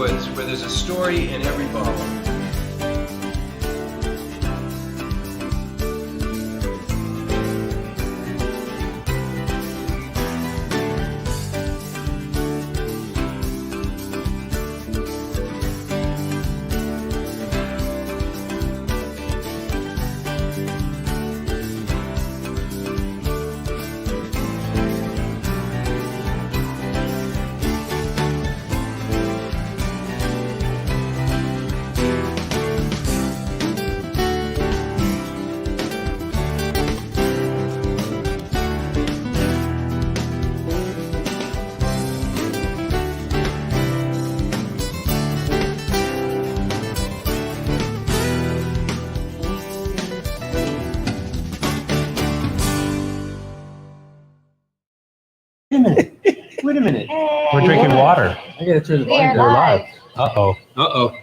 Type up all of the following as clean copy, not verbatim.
woods where there's a story in every bottle. Wait a minute. Hey. We're drinking water. I gotta turn the We are volume down. live. Uh-oh. Uh-oh.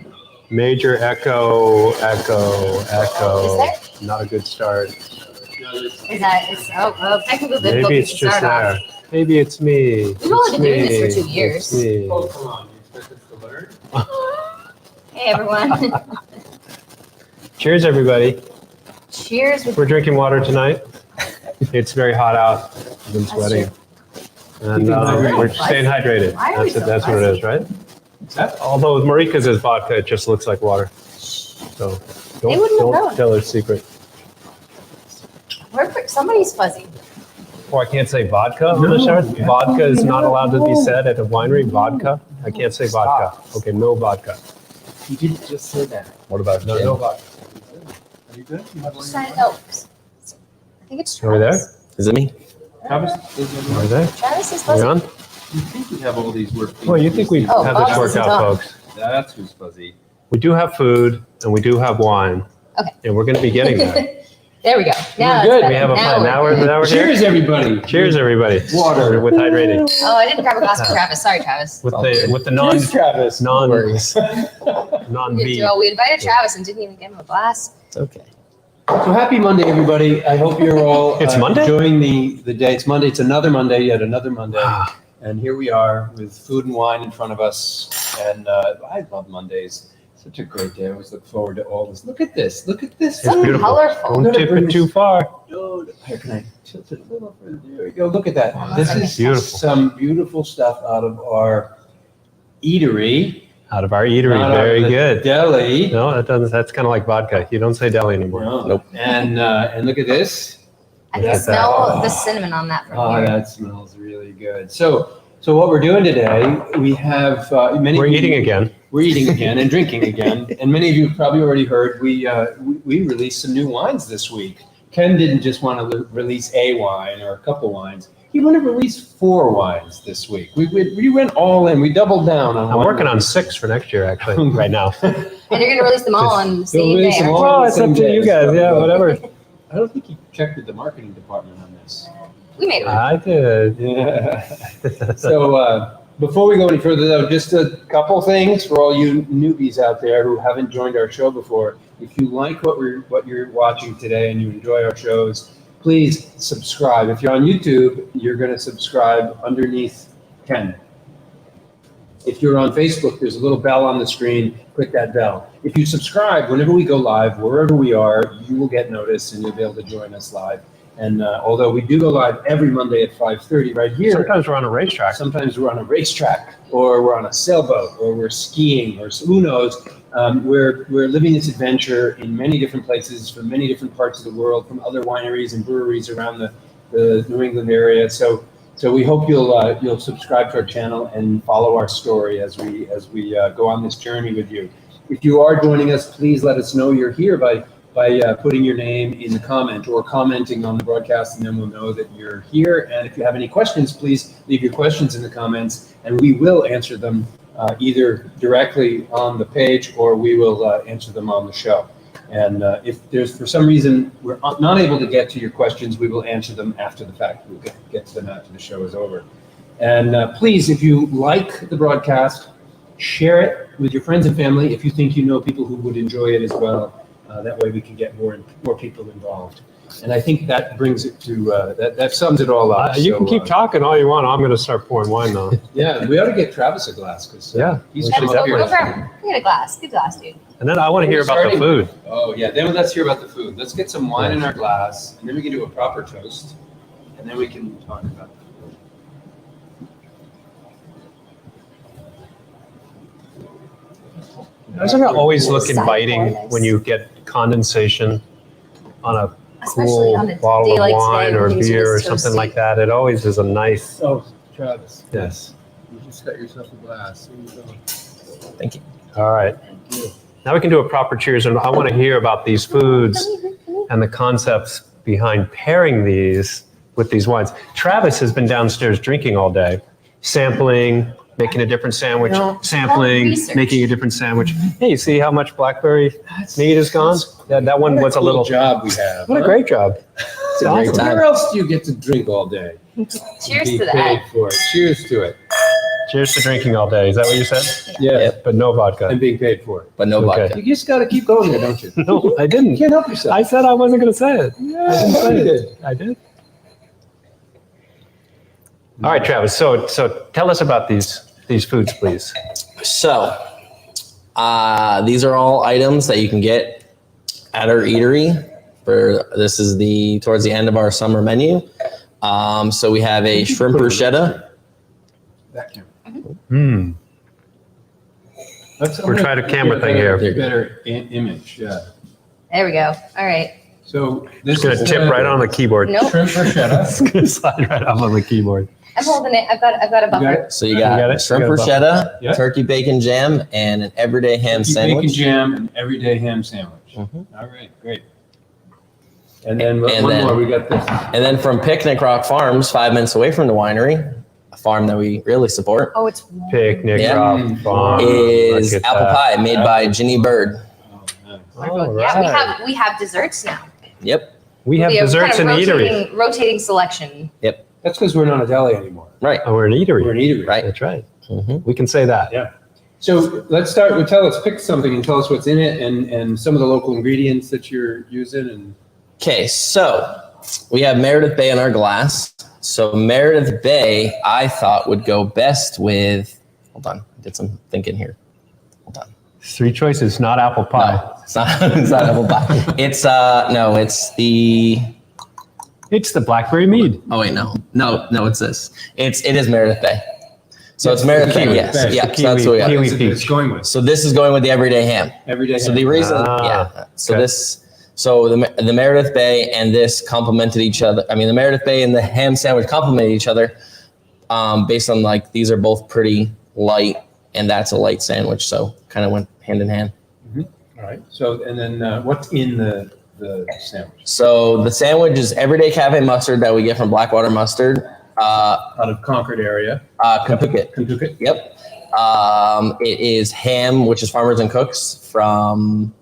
Major echo. Is there? Not a good start. Is that, it's, technical Maybe difficulties it's to just start there. Maybe it's me. We've only been doing this for 2 It's years. me. Oh, come on. You expect us to learn? off. Hey, everyone. Cheers, everybody. Cheers. With We're drinking water tonight. It's very hot out. I've been sweating. And we're staying hydrated. Why are we so That's what it is, right? Although with Marika's is vodka, it just looks like water. So They wouldn't have don't known. tell her secret. Somebody's fuzzy. Oh, I can't say vodka on the chart? Vodka is not allowed to be said at a winery. Vodka? I can't say vodka. Okay, no vodka. You did just say that. What about No, gin? no vodka. Are you good? You have one? Oh, I think it's Travis. Are we there? Is it me? Travis? Are we there? Travis is Are we fuzzy. on? You think we have all these work? Well, you think we Oh, have this Bob's worked is out, on. folks. That's who's fuzzy. We do have food and we do have wine. Okay. And we're going to be getting there. There we go. Now We're it's good. better. We have a plan. Now we're here. Cheers, everybody. Cheers, everybody. Water. With hydrating. Oh, I didn't grab a glass for Travis. Sorry, Travis. With the non Cheers, Travis. non worries. non V. Well, we invited Travis and didn't even give him a glass. It's okay. So happy Monday, everybody. I hope you're all It's Monday? enjoying the day. It's Monday. It's another Monday, yet another Monday. Ah. And here we are with food and wine in front of us. And I love Mondays. Such a great day. I always look forward to all this. Look at this. Look at this. It's beautiful. Colorful. Don't tip it too far. Oh, here, can I tilt it a little further? There we go. Look at that. Oh, This that's is beautiful. some beautiful stuff out of our eatery. Out of our eatery. Out of Very the good. Deli. No, that doesn't. That's kind of like vodka. You don't say deli anymore. No. Nope. And look at this. I Look can at that. smell the cinnamon on that from Oh, here. that smells really good. So what we're doing today, we have many. We're of you- eating again. We're eating again and drinking again. And many of you have probably already heard we released some new wines this week. Ken didn't just want to release a wine or a couple wines. He wanted to release 4 wines this week. We went all in. We doubled down on. I'm one working on release. 6 for next year, actually, right now. And you're going to release them all on the same release day. them aren't all. you? Well, it's up to you guys. Yeah, whatever. I don't think he checked with the marketing department on this. We made it. I did. Yeah. So before we go any further, though, just a couple things for all you newbies out there who haven't joined our show before. If you like what you're watching today and you enjoy our shows, please subscribe. If you're on YouTube, you're going to subscribe underneath Ken. If you're on Facebook, there's a little bell on the screen. Click that bell. If you subscribe, whenever we go live, wherever we are, you will get notice and you'll be able to join us live. And although we do go live every Monday at 5:30 right here, Sometimes we're on a racetrack. sometimes we're on a racetrack or we're on a sailboat or we're skiing or who knows. We're living this adventure in many different places from many different parts of the world, from other wineries and breweries around the New England area. So we hope you'll subscribe to our channel and follow our story as we go on this journey with you. If you are joining us, please let us know you're here by putting your name in the comment or commenting on the broadcast, and then we'll know that you're here. And if you have any questions, please leave your questions in the comments, and we will answer them either directly on the page or we will answer them on the show. And if there's, for some reason, we're not able to get to your questions, we will answer them after the fact. We'll get to them after the show is over. And please, if you like the broadcast, share it with your friends and family if you think you know people who would enjoy it as well. That way we can get more people involved. And I think that brings it to, that sums it all up. You can So, keep talking all you want. I'm going to start pouring wine now. Yeah, we ought to get Travis a glass because Yeah, he's we from should up here. Go for him. Get a glass. Good glass, dude. And then I want to hear about the food. Oh, yeah. Then let's hear about the food. Let's get some wine in our glass, and then we can do a proper toast, and then we can talk about the food. Doesn't it always look Side inviting borders. when you get condensation on a Especially cool on a bottle day of like wine today or when things are beer or this something toasty. like that? It always is a nice. Oh, Travis. Yes. You just got yourself a glass. Here you go. Thank you. All right. Thank you. Now we can do a proper cheers, and I want to hear about these foods and the concepts behind pairing these with these wines. Travis has been downstairs drinking all day, sampling, making a different sandwich, sampling, research. making a different sandwich. Hey, you see how much blackberry meat is gone? Yeah, that one was a What little. cool job we have. What a huh? great job. It's a great awesome. time. Where else do you get to drink all day? Cheers Be to paid that. for it. Cheers to it. Cheers to drinking all day. Is that what you said? Yeah, Yep. But no vodka. and being paid for it. But no Okay. vodka. You just got to keep going there, don't you? No, I You didn't. can't help yourself. I said I wasn't going to say it. Yeah, I didn't say you it. did. I did. All right, Travis. So tell us about these foods, please. So, these are all items that you can get at our eatery. This is towards the end of our summer menu. So we have a shrimp bruschetta. That camera. Hmm. Let's We're trying to camera thing here. Better image, yeah. There we go. All right. So this It's going to tip right on the keyboard. Nope. shrimp bruschetta. It's going to slide right up on the keyboard. I'm holding it. I've got a You got buffer. it? So you got got it? shrimp You got a bruschetta, Yeah. turkey bacon jam, and an everyday ham Turkey bacon sandwich. jam and everyday ham sandwich. Mhm. All right, great. And then And one then- more. We got this. And then from Picnic Rock Farms, 5 minutes away from the winery, a farm that we really support, Oh, it's warm. Picnic, Yeah. Rock Farm. is Look at apple that. pie made by Ginny Bird. Oh, nice. All Yeah, right. we have desserts now. Yep. We have We have desserts in kind of Eatery. rotating selection. That's because we're not a deli anymore. Right. Oh, we're an Eatery. We're an eatery. Right. That's right. Mhm. We can say that. Yeah. So let's start with let's pick something and tell us what's in it and some of the local ingredients that you're using. And Okay, so we have Meredith Bay in our glass. So Meredith Bay, I thought would go best with. Hold on, I did some thinking here. Hold on. 3 choices, not apple pie. No, it's not. It's not apple pie. It's no, it's the. It's the blackberry mead. Oh wait, no, it's this. It is Meredith Bay. So it's Meredith Bay. Kiwi Yes, Bay. yeah. The So that's what we got. kiwi that's what it's peach. going with. So this is going with the everyday ham. Everyday So ham. the reason, Ah, yeah. So okay. the Meredith Bay and this complemented each other. I mean, the Meredith Bay and the ham sandwich complemented each other, based on like these are both pretty light, and that's a light sandwich, so kind of went hand in hand. All right. So and then what's in the sandwich? So the sandwich is everyday cafe mustard that we get from Blackwater Mustard, Out of Concord area. Kentucky. Kentucky. Yep. It is ham, which is Farmers and Cooks from.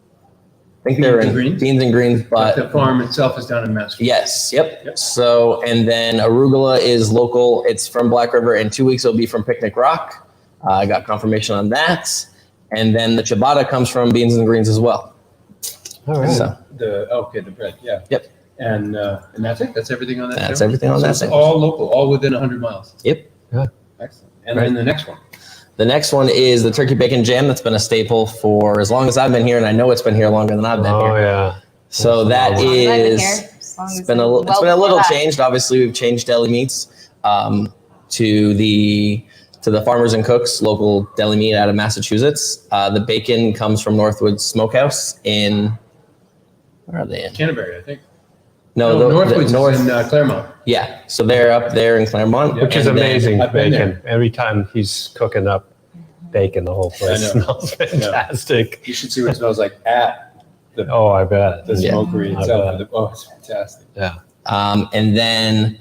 I think they're Beans in and Greens? Beans and Greens, But but the farm itself is down in Massachusetts. yes, yep. Yep. So, and then arugula is local. It's from Black River. In 2 weeks, it'll be from Picnic Rock. I got confirmation on that. And then the ciabatta comes from Beans and Greens as well. All right. So The bread. Yeah. Yep. And that's it. That's everything on that. that's sandwich? everything on So that it's sandwich. all local, all within 100 miles. Yep. Excellent. And then the next one. The next one is the turkey bacon jam. That's been a staple for as long as I've been here, and I know it's been here longer than I've been Oh, here. yeah. So that As long as I've been is. here, as long It's as been a I'm little, it's well been a little before that. changed. Obviously, we've changed deli meats to the Farmers and Cooks local deli meat out of Massachusetts. The bacon comes from Northwood Smokehouse in. Where are they in? Canterbury, I think. No, Northwoods North. is in Claremont. Yeah, so they're up there in Claremont, Yeah. Which is and then- amazing I've been bacon. Every time he's cooking up bacon, the whole place I know. smells fantastic. You should see what it smells like at Oh, I bet. the Yeah. smokery I itself. bet. Oh, it's fantastic. Yeah. And then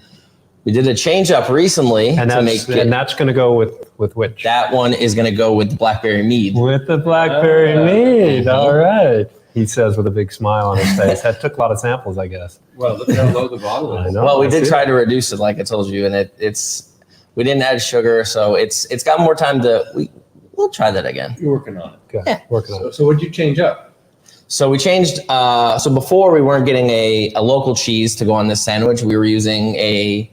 we did a change up recently And to make that's going to go with which? that one is going to go with the blackberry mead. With the blackberry Ah. mead. Mhm. All right. He says with a big smile on his face. That took a lot of samples, I guess. Well, look at how low the bottle is. I know. Well, we I did see try it. to reduce it, like I told you, and we didn't add sugar, so it's got more time to. We'll try that again. You're working on it. Good. Yeah. Working on So, it. so what did you change up? So we changed. So before we weren't getting a local cheese to go on this sandwich. We were using a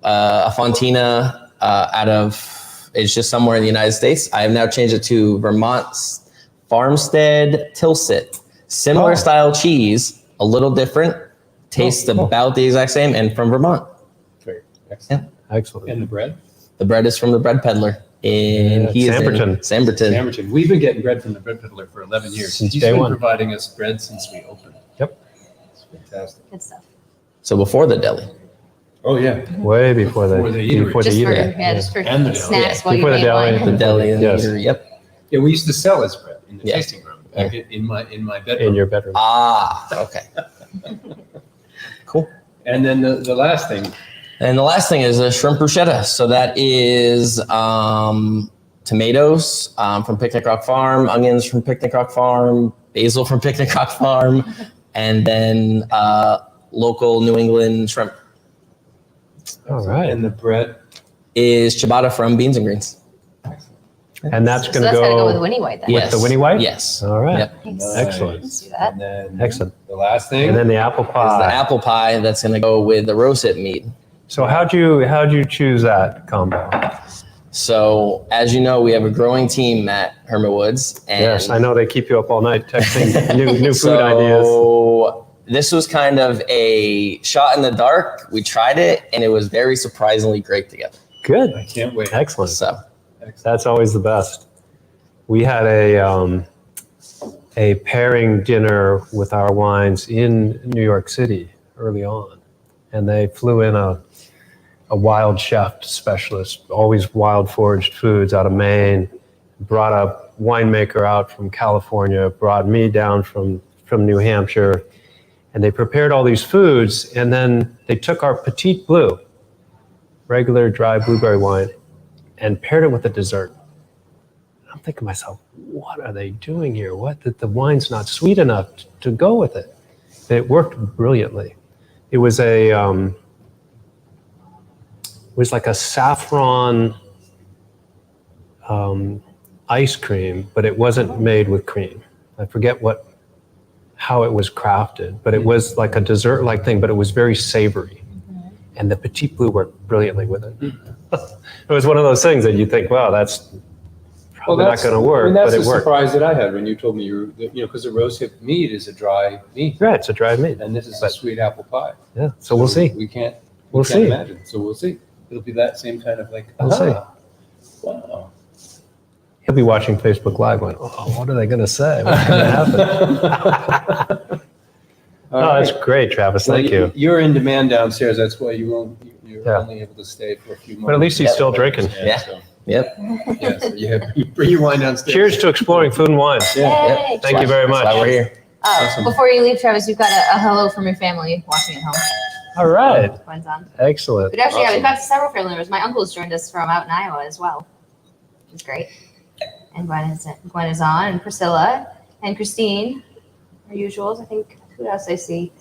Fontina out of, it's just somewhere in the United States. I have now changed it to Vermont's Farmstead Tilsit. Similar style cheese, a little different, tastes about the exact same, and from Vermont. Great. Excellent. Excellent. And the bread? The bread is from the bread peddler. He is in Samberton. Samberton. We've been getting bread from the bread peddler for 11 years. Since He's day been one. providing us bread since we opened. Yep. It's fantastic. Good stuff. So before the deli. Oh, yeah. Way before the Before the eatery. before the Just for, eatery. just for And the deli. snacks Yeah. while Before you're the deli. wine. The deli and Yes. the eatery. Yep. Yeah, we used to sell his bread in the Yeah. tasting room, like in my bedroom. In your bedroom. Okay. Cool. And then the last thing, And the last thing is a shrimp bruschetta. So that is tomatoes from Picnic Rock Farm, onions from Picnic Rock Farm, basil from Picnic Rock Farm, and then local New England shrimp All right. and the bread. is ciabatta from Beans and Greens. And that's So going that's to gotta go go with Winnie White then. With the Winnie White? Yes. All right. Yep. Nice. Excellent. Let's do that. And then Excellent. the last thing. And then the apple Is the pie. apple pie that's going to go with the rose hip meat. So how'd you choose that combo? So as you know, we have a growing team at Hermit Woods. And Yes, I know they keep you up all night texting new food ideas. So this was kind of a shot in the dark. We tried it, and it was very surprisingly great together. Good. I can't wait. Excellent. So That's always the best. We had a pairing dinner with our wines in New York City early on, and they flew in a wild chef specialist, always wild foraged foods out of Maine, brought a winemaker out from California, brought me down from New Hampshire, and they prepared all these foods, and then they took our Petite Blue, regular dry blueberry wine, and paired it with a dessert. I'm thinking to myself, what are they doing here? What, that the wine's not sweet enough to go with it? And it worked brilliantly. It was like a saffron ice cream, but it wasn't made with cream. I forget how it was crafted, but it was like a dessert-like thing, but it was very savory. And the Petite Blue worked brilliantly with it. It was one of those things that you think, wow, that's probably not going to work, I mean, that's but it the worked. surprise that I had when you told me because the rose hip meat is a dry meat, Yeah, it's a dried meat. and this is a But- sweet apple pie. Yeah, so we'll see. We can't We'll see. imagine. So we'll see. It'll be that same kind of like. We'll see. Wow. He'll be watching Facebook Live going, oh, what are they going to say? What's going to happen? Oh, that's great, Travis. Thank you. You're in demand downstairs. That's why you're Yeah. only able to stay for a few more. But at least he's still drinking. Yeah. So, yep. yeah, so you bring your wine downstairs. Cheers to exploring food and wine. Yeah. Yay. Thank you very That's much. why we're here. Oh, before you leave, Travis, you've got a hello from your family watching at home. All right. Mine's on. Excellent. But actually, yeah, we've Awesome. got several family members. My uncle's joined us from out in Iowa as well, which is great. And Gwen is on, and Priscilla, and Christine, our usuals. I think, who else I see?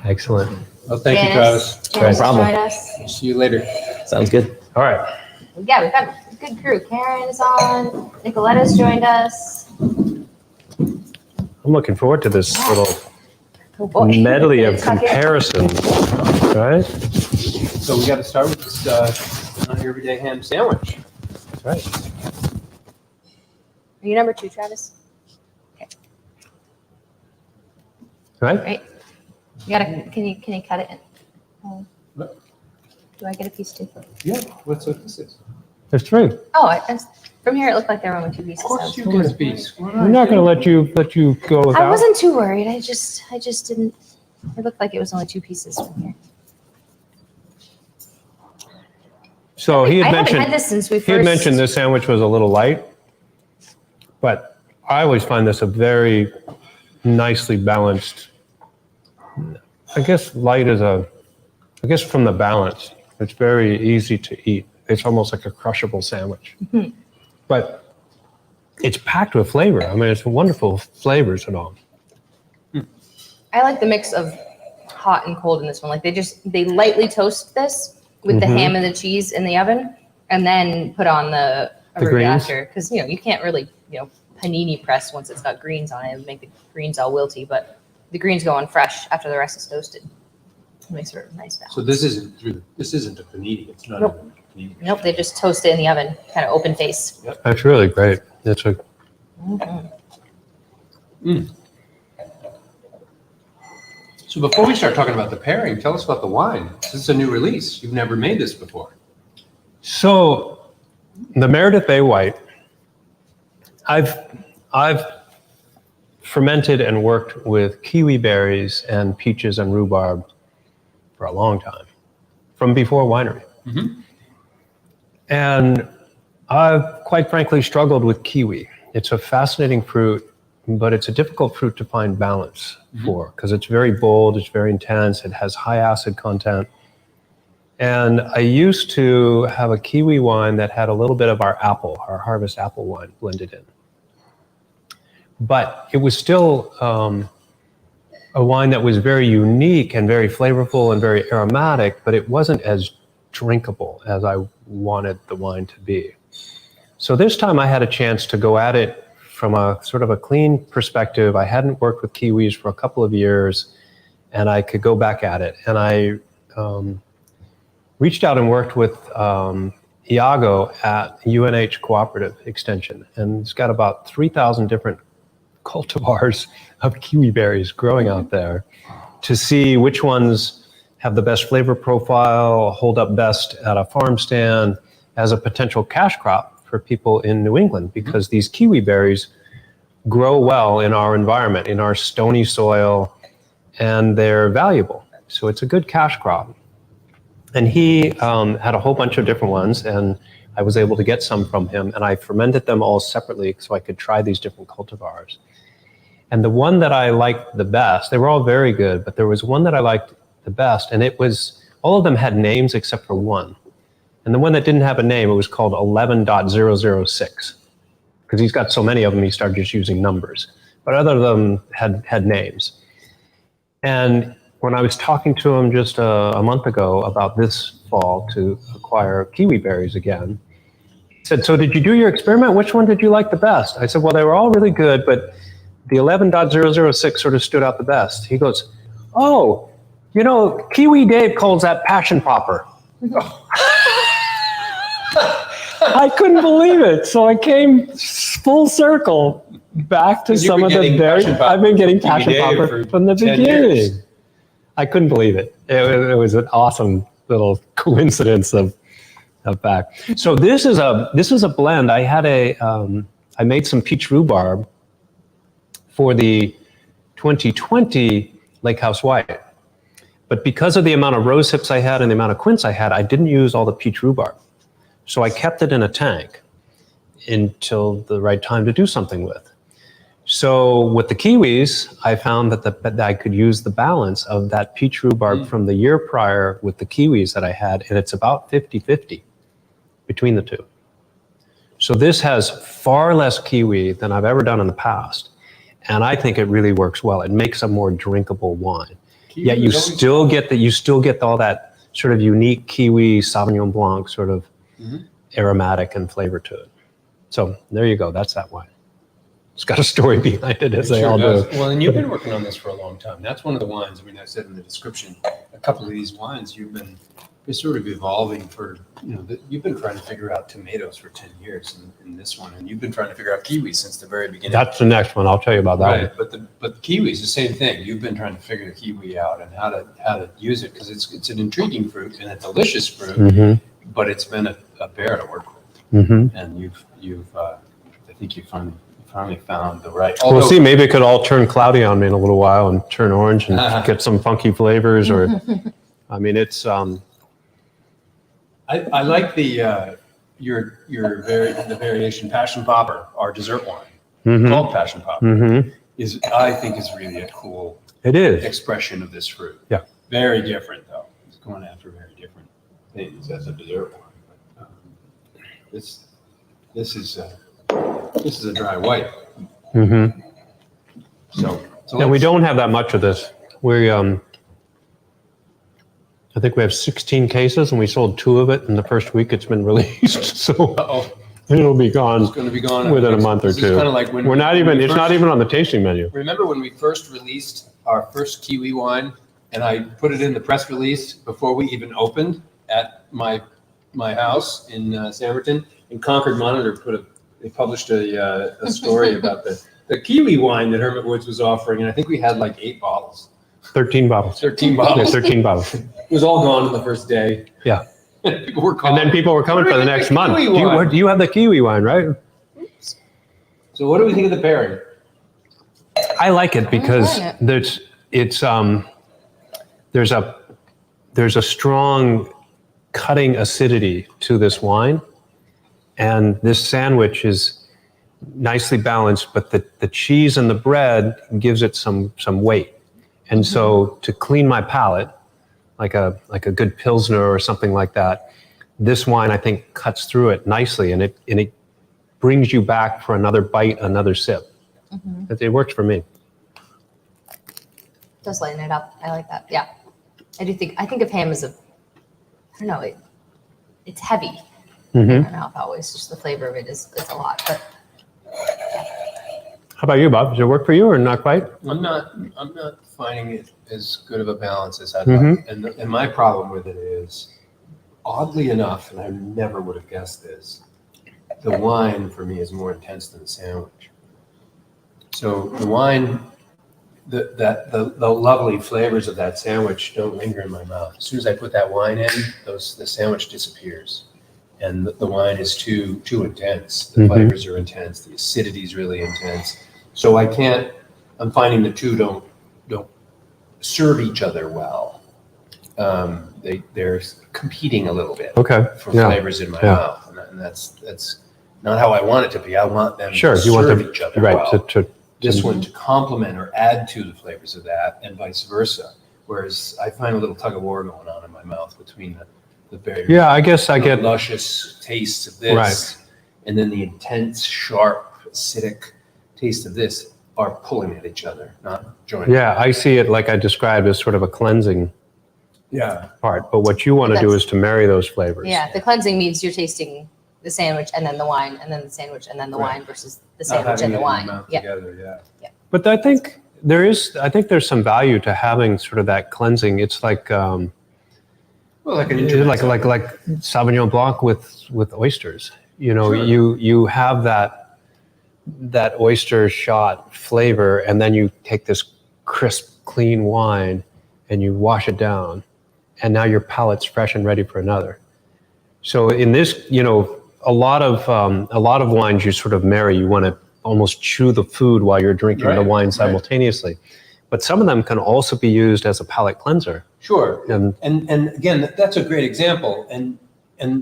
Excellent. Well, thank you, Travis. Janice problem. joined us. See you later. Sounds good. All right. Yeah, we've got a good crew. Karen is on. Nicoletta's joined us. I'm looking forward to this little Oh boy. medley of Tuck it. comparisons, right? So we got to start with this not your everyday ham sandwich. That's right. Are you number 2, Travis? Right? Right. You gotta. Can you cut it? Do I get a piece too? Yeah, what's what this is? There's 3. Oh, from here it looked like there were only 2 pieces. Of course you get a piece. We're not going to let you go I without. wasn't too worried. I just didn't. It looked like it was only 2 pieces from here. So he I had haven't mentioned had this since we first. he had mentioned this sandwich was a little light, but I always find this a very nicely balanced. I guess light is I guess from the balance, it's very easy to eat. It's almost like a crushable sandwich, but it's packed with flavor. I mean, it's wonderful flavors and all. I like the mix of hot and cold in this one. Like they lightly toast this with the ham and the cheese in the oven, and then put on the The greens? after, because you can't really panini press once it's got greens on it. It would make the greens all wilty, but the greens go on fresh after the rest is toasted. It makes it a nice balance. So this isn't a panini. It's not Nope. a panini. Nope, they just toast it in the oven, kind of open face. That's really great. That's a So before we start talking about the pairing, tell us about the wine. This is a new release. You've never made this before. So the Meredith Bay White, I've fermented and worked with kiwi berries and peaches and rhubarb for a long time, from before Winery. And I've quite frankly struggled with kiwi. It's a fascinating fruit, but it's a difficult fruit to find balance for because it's very bold, it's very intense, it has high acid content. And I used to have a kiwi wine that had a little bit of our harvest apple wine blended in. But it was still a wine that was very unique and very flavorful and very aromatic, but it wasn't as drinkable as I wanted the wine to be. So this time I had a chance to go at it from a sort of a clean perspective. I hadn't worked with kiwis for a couple of years, and I could go back at it. And I reached out and worked with Iago at UNH Cooperative Extension, and it's got about 3,000 different cultivars of kiwi berries growing out there to see which ones have the best flavor profile, hold up best at a farm stand as a potential cash crop for people in New England, because these kiwi berries grow well in our environment, in our stony soil, and they're valuable. So it's a good cash crop. And he had a whole bunch of different ones, and I was able to get some from him, and I fermented them all separately so I could try these different cultivars. And the one that I liked the best, they were all very good, but there was one that I liked the best, and it was, all of them had names except for one. And the one that didn't have a name, it was called 11.006. Because he's got so many of them, he started just using numbers. But other of them had names. And when I was talking to him just a month ago about this fall to acquire kiwi berries again, he said, so did you do your experiment? Which one did you like the best? I said, well, they were all really good, but the 11.006 sort of stood out the best. He goes, oh, you know, Kiwi Dave calls that passion popper. I couldn't believe it. So I came full circle back to some of the very, I've been getting passion popper from the beginning. Years. I couldn't believe it. It was an awesome little coincidence of fact. So this is a blend. I had I made some peach rhubarb for the 2020 Lake House White. But because of the amount of rose hips I had and the amount of quince I had, I didn't use all the peach rhubarb. So I kept it in a tank until the right time to do something with. So with the kiwis, I found that I could use the balance of that peach rhubarb from the year prior with the kiwis that I had, and it's about 50-50 between the two. So this has far less kiwi than I've ever done in the past, and I think it really works well. It makes a more drinkable wine. Kiwi, yet you still get all that sort of unique kiwi Sauvignon Blanc sort of aromatic and flavor to it. So there you go. That's that wine. It's got a story behind it, as they all do. Well, and you've been working on this for a long time. That's one of the wines. I mean, I said in the description, a couple of these wines you're sort of evolving for. You've been trying to figure out tomatoes for 10 years in this one, and you've been trying to figure out kiwis since the very beginning. That's the next one. I'll tell you about that one. But the kiwi is the same thing. You've been trying to figure the kiwi out and how to use it, because it's an intriguing fruit and a delicious fruit, but it's been a bear to work with. And I think you finally found the right. We'll see. Maybe it could all turn cloudy on me in a little while and turn orange and get some funky flavors. Or, I mean, it's. I like the variation passion popper, our dessert wine called passion popper. I think is really a cool. It is expression of this fruit. Yeah. Very different though. It's going after very different things as a dessert wine. But, this is a dry white. So we don't have that much of this. I think we have 16 cases, and we sold 2 of it in the first week it's been released. So It'll be gone It's going to be gone within a month or This is two. kind of like when We're not even, we it's not first- even on the tasting menu. Remember when we first released our first kiwi wine, and I put it in the press release before we even opened at my house in Samberton, and Concord Monitor they published a story about the kiwi wine that Hermit Woods was offering, and I think we had like 8 bottles. 13 bottles. 13 Yeah, bottles. 13 bottles. It was all gone in the first day. Yeah. People were And calling. then people were coming Where for do the we next get the month. kiwi wine? Do you have the kiwi wine, right? So what do we think of the pairing? I like it because like there's a strong cutting acidity to this wine, and this sandwich is nicely balanced, but the cheese and the bread gives it some weight. And so to clean my palate, like a good Pilsner or something like that, this wine I think cuts through it nicely, and it brings you back for another bite, another sip. It works for me. Just lighten it up. I like that. Yeah. I think of ham as I don't know, it's heavy in my mouth always. Just the flavor of it it's a lot. But How about you, Bob? Does it work for you or not quite? I'm not finding it as good of a balance as I'd like. And my problem with it is, oddly enough, and I never would have guessed this, the wine for me is more intense than the sandwich. So the wine, the lovely flavors of that sandwich don't linger in my mouth. As soon as I put that wine in, the sandwich disappears. And the wine is too intense. The flavors are intense. The acidity is really intense. So I'm finding the two don't serve each other well. They're competing a little bit for flavors in my mouth. And that's not how I want it to be. I want them to serve each other well. This one to complement or add to the flavors of that, and vice versa. Whereas I find a little tug of war going on in my mouth between the very I guess I get luscious taste of this, and then the intense, sharp, acidic taste of this are pulling at each other, not joining. Yeah, I see it like I described as sort of a cleansing part. But what you want to do is to marry those flavors. yeah, the cleansing means you're tasting the sandwich and then the wine and then the sandwich and then the wine versus the sandwich and the wine. Together, But I think there's some value to having sort of that cleansing. It's like like an intermezzo. like Sauvignon Blanc with oysters. You know, you have that oyster shot flavor, and then you take this crisp, clean wine and you wash it down, and now your palate's fresh and ready for another. So in this, a lot of wines you sort of marry. You want to almost chew the food while you're drinking the wine simultaneously. But some of them can also be used as a palate cleanser. Sure. And again, that's a great example. And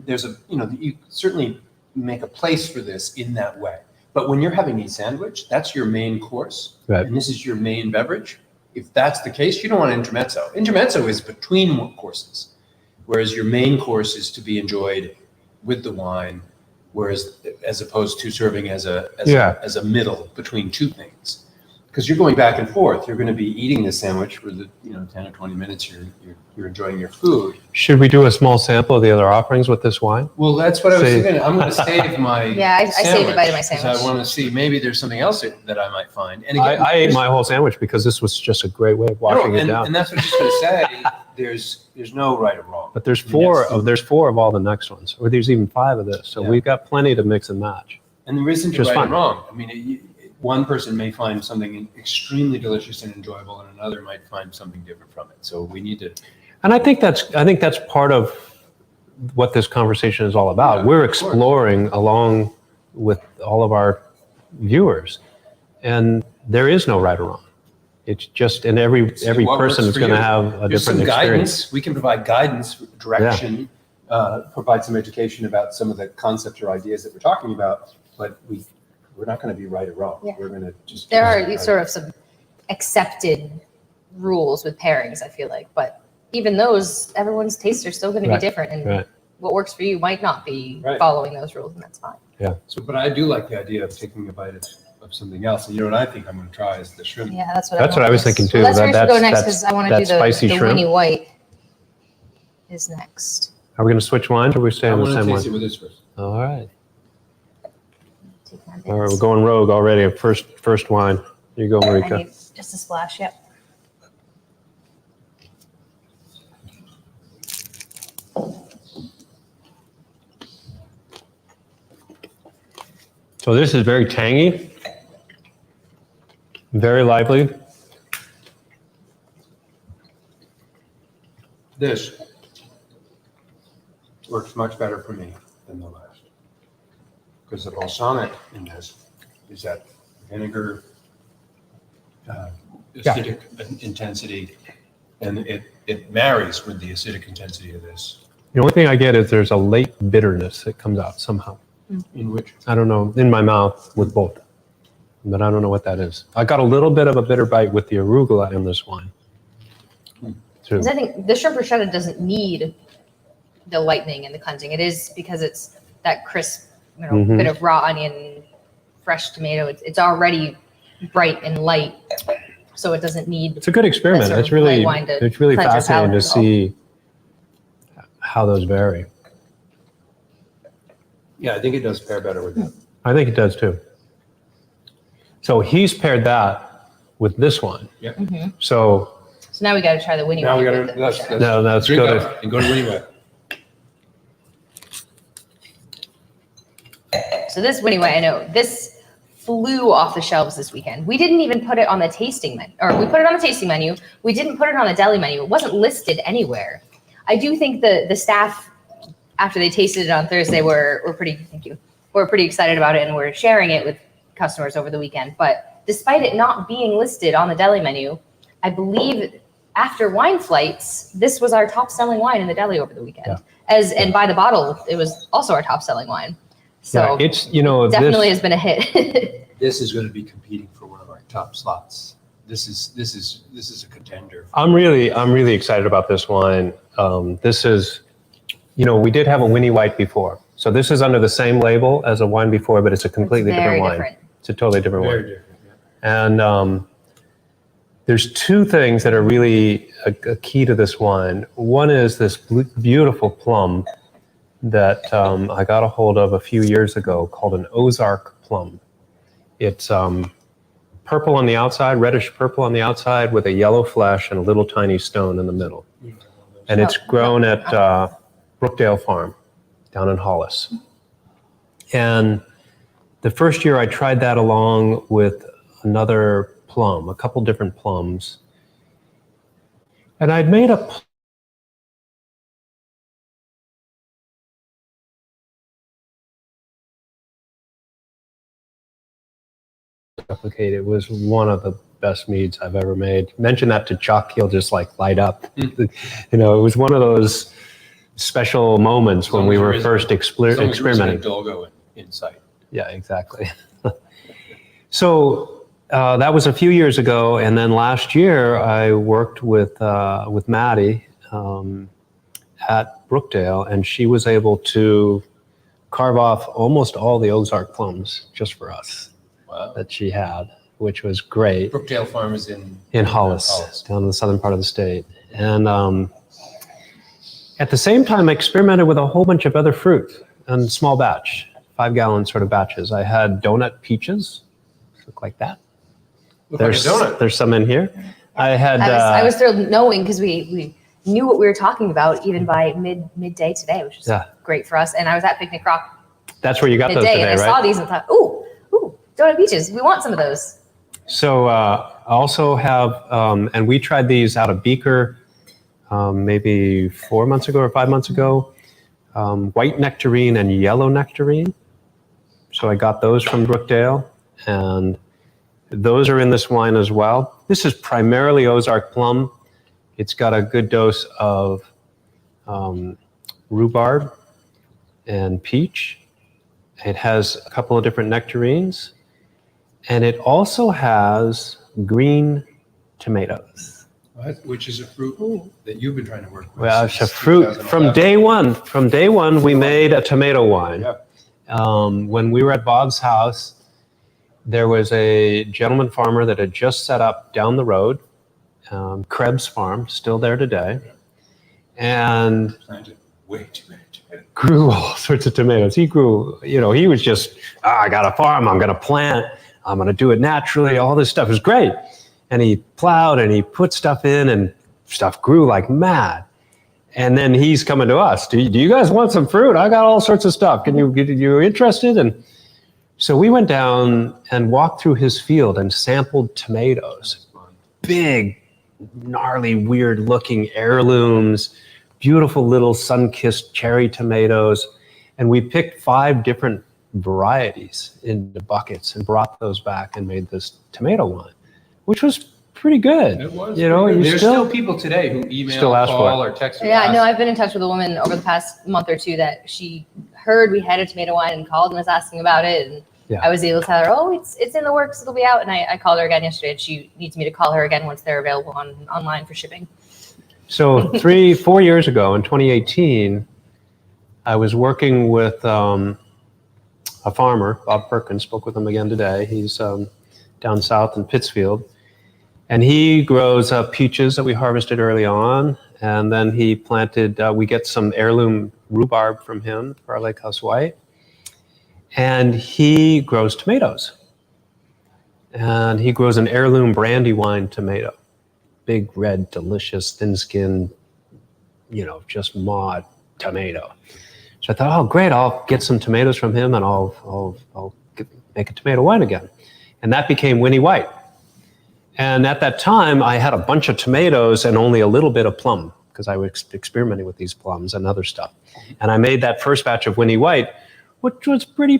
there's you certainly make a place for this in that way. But when you're having a sandwich, that's your main course. Right. And this is your main beverage. If that's the case, you don't want intermezzo. Intermezzo is between courses, whereas your main course is to be enjoyed with the wine, as opposed to serving as a middle between two things. Because you're going back and forth. You're going to be eating this sandwich for the 10 or 20 minutes. You're enjoying your food. Should we do a small sample of the other offerings with this wine? Well, that's what I was thinking. I'm going to save my I saved a bite of my sandwich. I want to see maybe there's something else that I might find. And again, I ate my whole sandwich because this was just a great way of washing it down. And that's what I was just going to say. There's no right or wrong. But there's four of all the next ones, or there's even 5 of this. So we've got plenty to mix and match. And there isn't Just right fun. and wrong. I mean, one person may find something extremely delicious and enjoyable, and another might find something different from it. So we need to. And I think that's part of what this conversation is all about. Yeah, We're exploring along with all of our viewers, and there is no right or wrong. It's just, and every what person works is for going to you. have a There's different some experience. guidance. We can provide guidance, direction, provide some education about some of the concepts or ideas that we're talking about, but we're not going to be right or wrong. Yeah. We're going to just. There are sort of some accepted rules with pairings, I feel like, but even those, everyone's tastes are still going to be different, and what works for you might not be following those rules, and that's fine. Yeah. So, but I do like the idea of taking a bite of something else. And you know what I think I'm going to try is the shrimp. Yeah, that's what I was thinking too. Well, that's where I should go That's- next because I want to do the spicy shrimp. Winnie White is next. Are we going to switch wines, or are we staying I on the want to same taste it one? with this first. All right. All right, we're going rogue already. First wine. Here you go, I Marika. need just a splash. Yep. So this is very tangy, very lively. This works much better for me than the last. Because the balsamic in this is that vinegar, acidic intensity, and it marries with the acidic intensity of this. The only thing I get is there's a late bitterness that comes out somehow. In which? I don't know, in my mouth with both, but I don't know what that is. I got a little bit of a bitter bite with the arugula in this wine. Too. Because I think the shrimp bruschetta doesn't need the lightening and the cleansing. It is because it's that crisp, bit of raw onion, fresh tomato. It's already bright and light, so it doesn't need. It's a good experiment. It's really fascinating to see how those vary. Yeah, I think it does pair better with that. I think it does too. So he's paired that with this one. Yeah. So now we got to try the Winery. Now we got with to the let's bruschetta. No, let's drink go up and go to Winery. So this Winery, I know this flew off the shelves this weekend. We didn't even put it on the tasting menu, or we put it on the tasting menu. We didn't put it on the deli menu. It wasn't listed anywhere. I do think the staff, after they tasted it on Thursday, were pretty excited about it and were sharing it with customers over the weekend. But despite it not being listed on the deli menu, I believe after wine flights, this was our top selling wine in the deli over the weekend. Yeah. And by the bottle, it was also our top selling wine. So yeah, it's definitely has been a hit. This is going to be competing for one of our top slots. This is a contender. I'm really excited about this wine. This is, we did have a Winnie White before. So this is under the same label as a wine before, but it's a completely different wine. It's a totally different wine. Very different, yeah. And there's two things that are really a key to this wine. One is this beautiful plum that I got a hold of a few years ago called an Ozark plum. It's purple on the outside, reddish purple on the outside with a yellow flesh and a little tiny stone in the middle. And it's grown at Brookdale Farm down in Hollis. And the first year I tried that along with another plum, a couple different plums. And I'd made a replicate. It was one of the best meads I've ever made. Mention that to Chuck, he'll just light up. It was one of those special moments when we were first experimenting. Dolgo in sight. Yeah, exactly. So that was a few years ago, and then last year I worked with Maddie at Brookdale, and she was able to carve off almost all the Ozark plums just for us. Wow. That she had, which was great. Brookdale Farm is in Hollis, down in the southern part of the state. And at the same time, I experimented with a whole bunch of other fruit and small batch, 5-gallon sort of batches. I had donut peaches, look like that. There's some in here. I was thrilled knowing because we knew what we were talking about even by midday today, which was great for us. And I was at Picnic Rock. That's where you got those today, today, and I saw these and thought, ooh, donut peaches. We want some of those. So I also have, and we tried these out of Beaker maybe 4 months ago or 5 months ago, white nectarine and yellow nectarine. So I got those from Brookdale, and those are in this wine as well. This is primarily Ozark plum. It's got a good dose of rhubarb and peach. It has a couple of different nectarines. And it also has green tomatoes. Which is a fruit that you've been trying to work with. Well, it's a fruit from day one. From day one, we made a tomato wine. Yeah. When we were at Bob's house, there was a gentleman farmer that had just set up down the road, Krebs Farm, still there today. And way too many tomatoes. Grew all sorts of tomatoes. He grew, he was just, I got a farm, I'm going to plant, I'm going to do it naturally. All this stuff is great. And he plowed and he put stuff in and stuff grew like mad. And then he's coming to us. Do you guys want some fruit? I got all sorts of stuff. You interested? And so we went down and walked through his field and sampled tomatoes. Big, gnarly, weird looking heirlooms, beautiful little sun-kissed cherry tomatoes. And we picked 5 different varieties into buckets and brought those back and made this tomato wine, which was pretty good. It was. There's still people today who email, call, or text. Yeah, no, I've been in touch with a woman over the past month or two that she heard we had a tomato wine and called and was asking about it. And I was able to tell her, oh, it's in the works, it'll be out. And I called her again yesterday, and she needs me to call her again once they're available online for shipping. So 4 years ago, in 2018, I was working with a farmer, Bob Perkins. Spoke with him again today. He's down south in Pittsfield. And he grows peaches that we harvested early on. And then he planted, we get some heirloom rhubarb from him for our Lake House White. And he grows tomatoes. And he grows an heirloom Brandywine tomato. Big, red, delicious, thin-skinned, just mod tomato. So I thought, oh, great, I'll get some tomatoes from him and I'll make a tomato wine again. And that became Winnie White. And at that time, I had a bunch of tomatoes and only a little bit of plum because I was experimenting with these plums and other stuff. And I made that first batch of Winnie White, which was pretty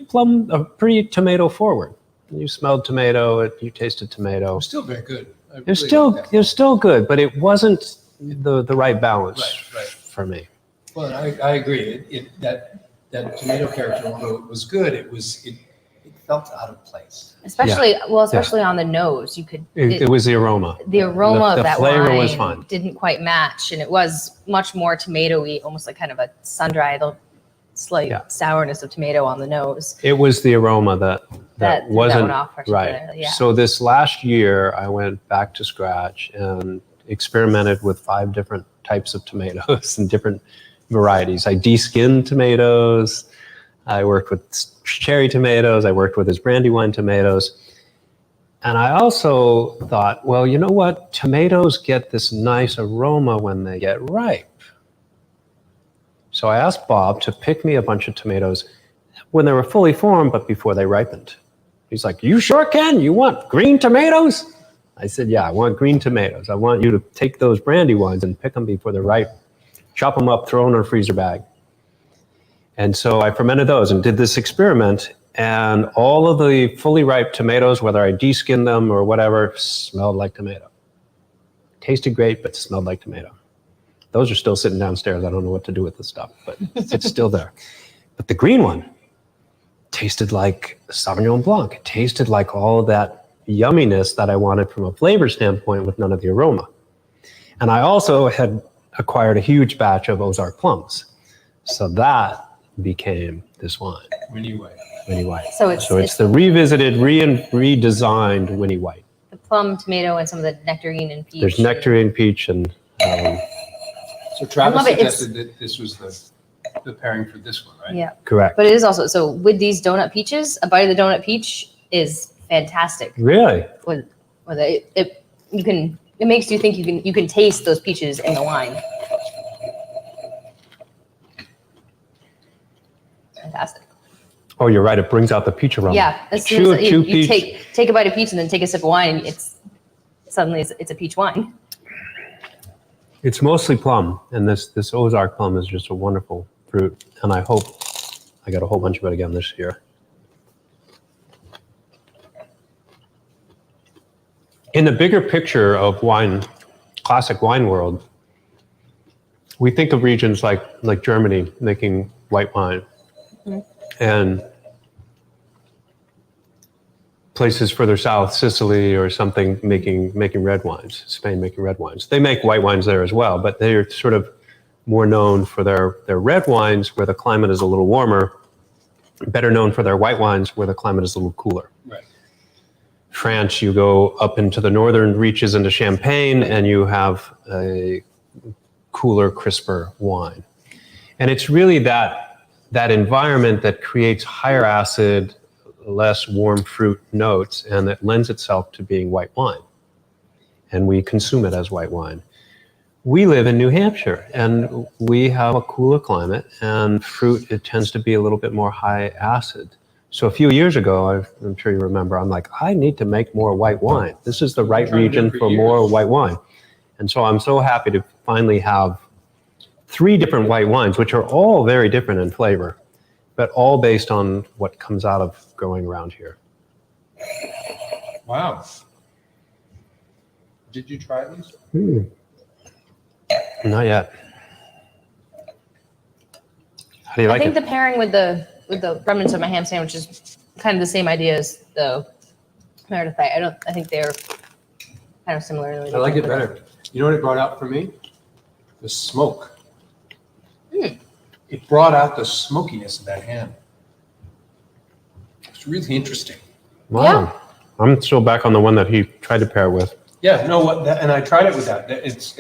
tomato forward. You smelled tomato, you tasted tomato. It was still very good. It was still good, but it wasn't the right balance for me. Well, I agree. That tomato character, although it was good, it felt out of place. Especially on the nose, you could. It was the aroma. The aroma of that flavor wine was fine. Didn't quite match, and it was much more tomatoey, almost like kind of a sun-dried, slight sourness of tomato on the nose. It was the aroma that wasn't right. Yeah. So this last year, I went back to scratch and experimented with 5 different types of tomatoes and different varieties. I de-skinned tomatoes. I worked with cherry tomatoes. I worked with his Brandywine tomatoes. And I also thought, well, you know what? Tomatoes get this nice aroma when they get ripe. So I asked Bob to pick me a bunch of tomatoes when they were fully formed, but before they ripened. He's like, you sure can? You want green tomatoes? I said, yeah, I want green tomatoes. I want you to take those Brandywines and pick them before they're ripe. Chop them up, throw them in a freezer bag. And so I fermented those and did this experiment, and all of the fully ripe tomatoes, whether I de-skinned them or whatever, smelled like tomato. Tasted great, but smelled like tomato. Those are still sitting downstairs. I don't know what to do with the stuff, but it's still there. But the green one tasted like Sauvignon Blanc. It tasted like all of that yumminess that I wanted from a flavor standpoint with none of the aroma. And I also had acquired a huge batch of Ozark plums. So that became this wine. Winnie White. Winnie White. So it's the revisited, redesigned Winnie White. The plum, tomato, and some of the nectarine and peach. There's nectarine, peach, and... So Travis suggested that this was the pairing for this one, right? Yeah. Correct. But it is also, so with these donut peaches, a bite of the donut peach is fantastic. Really? It makes you think you can taste those peaches in the wine. Fantastic. Oh, you're right. It brings out the peach aroma. Yeah. As soon as you take a bite of peach and then take a sip of wine, it's a peach wine. It's mostly plum, and this Ozark plum is just a wonderful fruit, and I hope I got a whole bunch of it again this year. In the bigger picture of wine, classic wine world, we think of regions like Germany making white wine, and places further south, Sicily or something, making red wines, Spain making red wines. They make white wines there as well, but they're sort of more known for their red wines where the climate is a little warmer, better known for their white wines where the climate is a little cooler. Right. France, you go up into the northern reaches into Champagne and you have a cooler, crisper wine. And it's really that environment that creates higher acid, less warm fruit notes, and that lends itself to being white wine. And we consume it as white wine. We live in New Hampshire, and we have a cooler climate, and fruit, it tends to be a little bit more high acid. So a few years ago, I'm sure you remember, I'm like, I need to make more white wine. This is the right region for more white wine. And so I'm so happy to finally have 3 different white wines, which are all very different in flavor, but all based on what comes out of growing around here. Wow. Did you try these? Not yet. How do you like it? I think the pairing with the remnants of my ham sandwich is kind of the same idea as the Meredith Bay. I think they're kind of similar. I like it better. You know what it brought out for me? The smoke. It brought out the smokiness of that ham. It's really interesting. Wow. Yeah. I'm still back on the one that he tried to pair with. Yeah, no, and I tried it with that. It's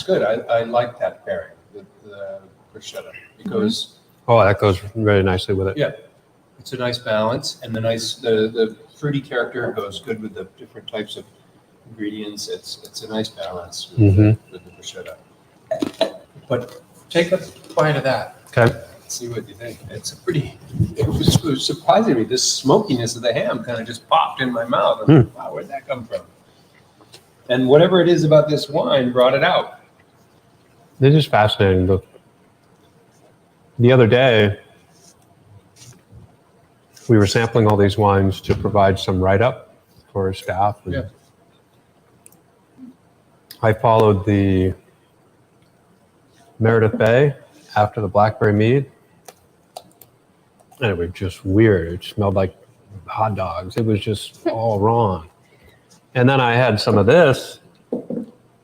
good. I like that pairing, the bruschetta, because Oh, that goes very nicely with it. yeah, it's a nice balance, and the fruity character goes good with the different types of ingredients. It's a nice balance with the bruschetta. But take a bite of that. Okay. See what you think. It was surprising me. This smokiness of the ham kind of just popped in my mouth. I'm like, wow, where'd that come from? And whatever it is about this wine brought it out. This is fascinating. The other day, we were sampling all these wines to provide some write-up for staff. Yeah. I followed the Meredith Bay after the blackberry mead. And it was just weird. It smelled like hot dogs. It was just all wrong. And then I had some of this,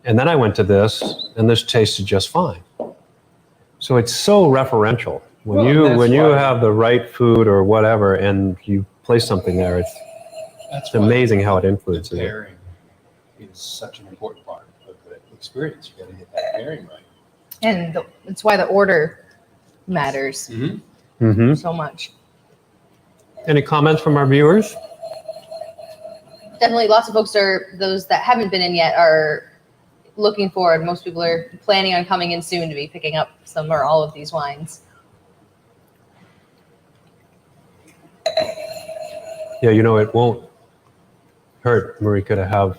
and then I went to this, and this tasted just fine. So it's so referential. When you have the right food or whatever, and you place something there, it's amazing how it influences it. Pairing is such an important part of the experience. You got to get that pairing right. And it's why the order matters so much. Any comments from our viewers? Definitely lots of folks those that haven't been in yet are looking forward. Most people are planning on coming in soon to be picking up some or all of these wines. Yeah, it won't hurt, Marika, to have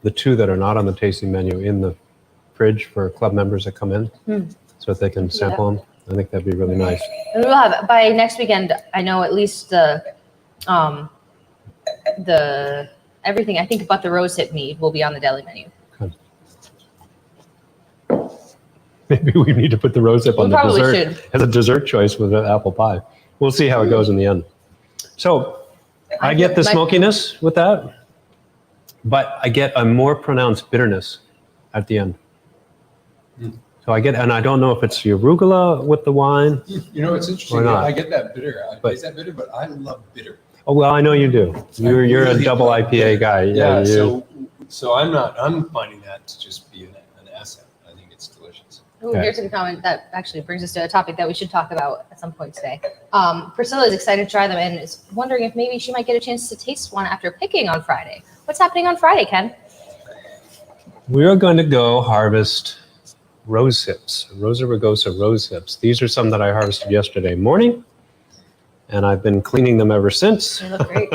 the 2 that are not on the tasting menu in the fridge for club members that come in so that they can sample them. I think that'd be really nice. And we'll have, by next weekend, I know at least the everything, I think but the rosehip mead will be on the deli menu. Maybe we need to put the rosehip on the dessert should. as a dessert choice with an apple pie. We'll see how it goes in the end. So I get the smokiness with that, but I get a more pronounced bitterness at the end. So and I don't know if it's the arugula with the wine. It's interesting. I get that bitter. I taste that bitter, but I love bitter. Oh, well, I know you do. You're a double IPA guy. Yeah. So I'm finding that to just be an asset. I think it's delicious. Ooh, here's a comment that actually brings us to a topic that we should talk about at some point today. Priscilla is excited to try them and is wondering if maybe she might get a chance to taste one after picking on Friday. What's happening on Friday, Ken? We're going to go harvest rose hips, Rosa rugosa rose hips. These are some that I harvested yesterday morning, and I've been cleaning them ever since. They look great.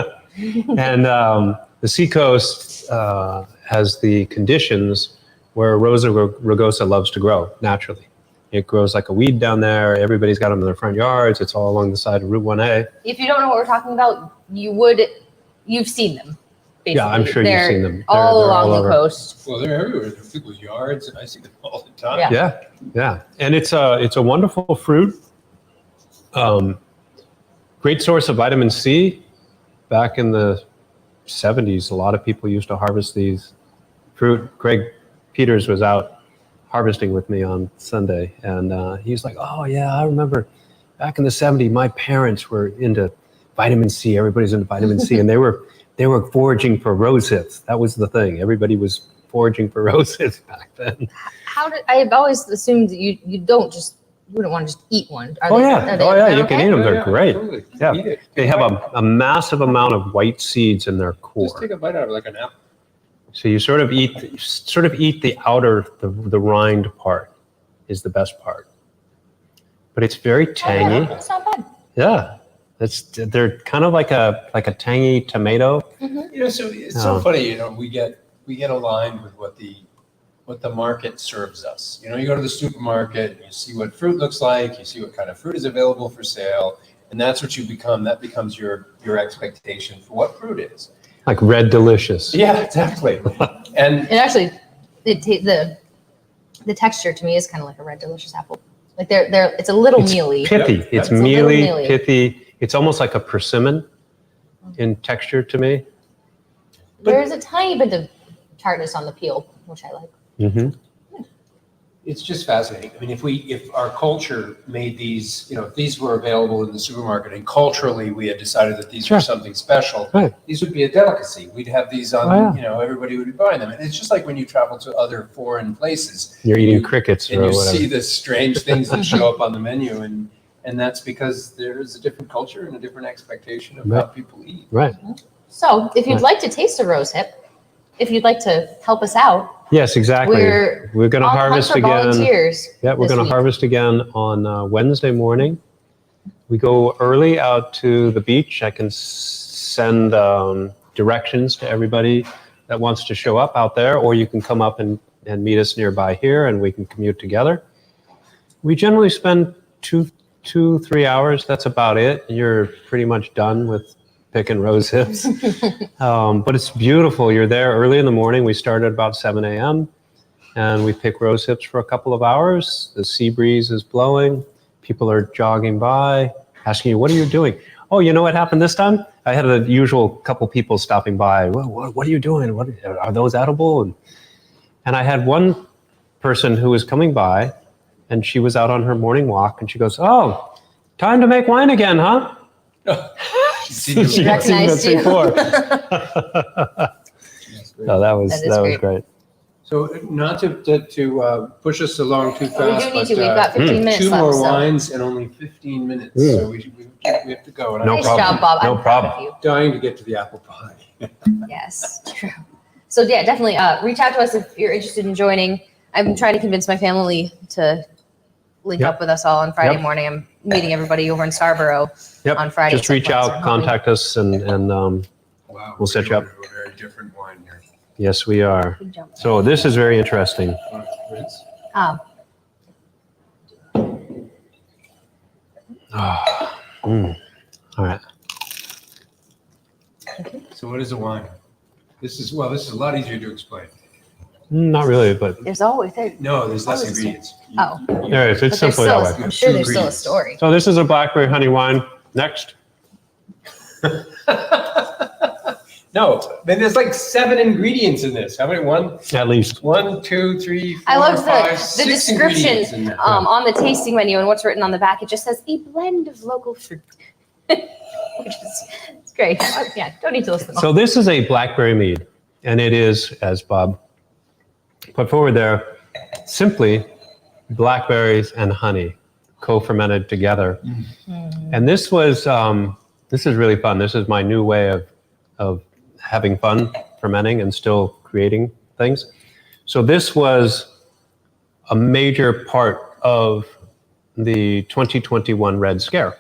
And the seacoast has the conditions where Rosa rugosa loves to grow naturally. It grows like a weed down there. Everybody's got them in their front yards. It's all along the side of Route 1A. If you don't know what we're talking about, you've seen them. Basically. Yeah, I'm sure you've seen them. They're all along the over. coast. Well, they're everywhere. They're people's yards, and I see them all the time. Yeah. And it's a wonderful fruit. Great source of vitamin C. Back in the 70s, a lot of people used to harvest these fruit. Greg Peters was out harvesting with me on Sunday, and he's like, "Oh yeah, I remember back in the 70s, my parents were into vitamin C. Everybody's into vitamin C, and they were foraging for rose hips. That was the thing. Everybody was foraging for rose hips back then." I've always assumed that you don't just wouldn't want to just eat one. Oh yeah, you can eat them. They're great. Totally. Yeah, Eat it. they have a massive amount of white seeds in their core. Just take a bite out of it like an apple. So you sort of eat the outer, the rind part is the best part. But it's very tangy. It's not bad. Yeah, they're kind of like a tangy tomato. You know, so it's so funny. You know, we get aligned with what the market serves us. You know, you go to the supermarket, and you see what fruit looks like, you see what kind of fruit is available for sale, and that's what you become. That becomes your expectation for what fruit is. Like Red Delicious. Yeah, exactly. And It actually, the texture to me is kind of like a Red Delicious apple. Like it's a little mealy. Pithy. Yep. It's It's a little mealy, mealy. pithy. It's almost like a persimmon in texture to me. There's a tiny bit of tartness on the peel, which I like. Mm-hmm. it's just fascinating. I mean, if our culture made these, you know, if these were available in the supermarket and culturally we had decided that these were something special, Right. these would be a delicacy. We'd have these on, Oh, yeah. you know, everybody would be buying them. And it's just like when you travel to other foreign places. You're eating crickets And or you whatever. see the strange things that show up on the menu, and that's because there is a different culture and a different expectation of how Right. people eat. Right. So if you'd Right. like to taste a rose hip, if you'd like to help us out, Yes, exactly. we're going to on the hunt harvest for again. volunteers. Yeah, we're this going to week. harvest again on Wednesday morning. We go early out to the beach. I can send directions to everybody that wants to show up out there, or you can come up and meet us nearby here and we can commute together. We generally spend 3 hours. That's about it. You're pretty much done with picking rose hips. But it's beautiful. You're there early in the morning. We start at about 7 a.m. and we pick rose hips for a couple of hours. The sea breeze is blowing. People are jogging by, asking you, what are you doing? Oh, you know what happened this time? I had the usual couple people stopping by. Well, what are you doing? What are those edible? And I had one person who was coming by, and she was out on her morning walk, and she goes, oh, time to make wine again, huh? She had seen Recognized this you. before. No, that was great. great. So not to push us along too We fast, do need but to. We've got 15 minutes two left. more so. wines and only 15 minutes, Mm. so we have to go. And No I'm Nice problem. job, Bob. No I'm proud problem. of you. dying to get to the apple pie. Yes, true. So yeah, definitely reach out to us if you're interested in joining. I'm trying to convince my family to link Yep. up with us all on Friday Yep. morning. I'm meeting everybody over in Scarborough Yep. on Friday. Just reach out, contact us, and Wow, We'll set you up. we're a very different wine here. yes, we are. Big jump. So this is very interesting. Rinse. Oh, All right. So what is a wine? This is a lot easier to explain. Not really, but there's always there. No, there's less Oh, it's- ingredients. Oh, there is. but It's there's simply still. that way. I'm sure Two there's still a ingredients. story. So this is a blackberry honey wine. Next. No, then there's like 7 ingredients in this. How many? At least. 1, 2, 3, 4, I love 5, the 6 description ingredients in that. on the tasting menu and what's written on the back. It just says a blend of local fruit, which is it's great. Yeah, don't need to listen. So this is a blackberry mead, and it is, as Bob put forward there, simply blackberries and honey co-fermented together. And this was this is really fun. This is my new way of having fun fermenting and still creating things. So this was a major part of the 2021 Red Scare.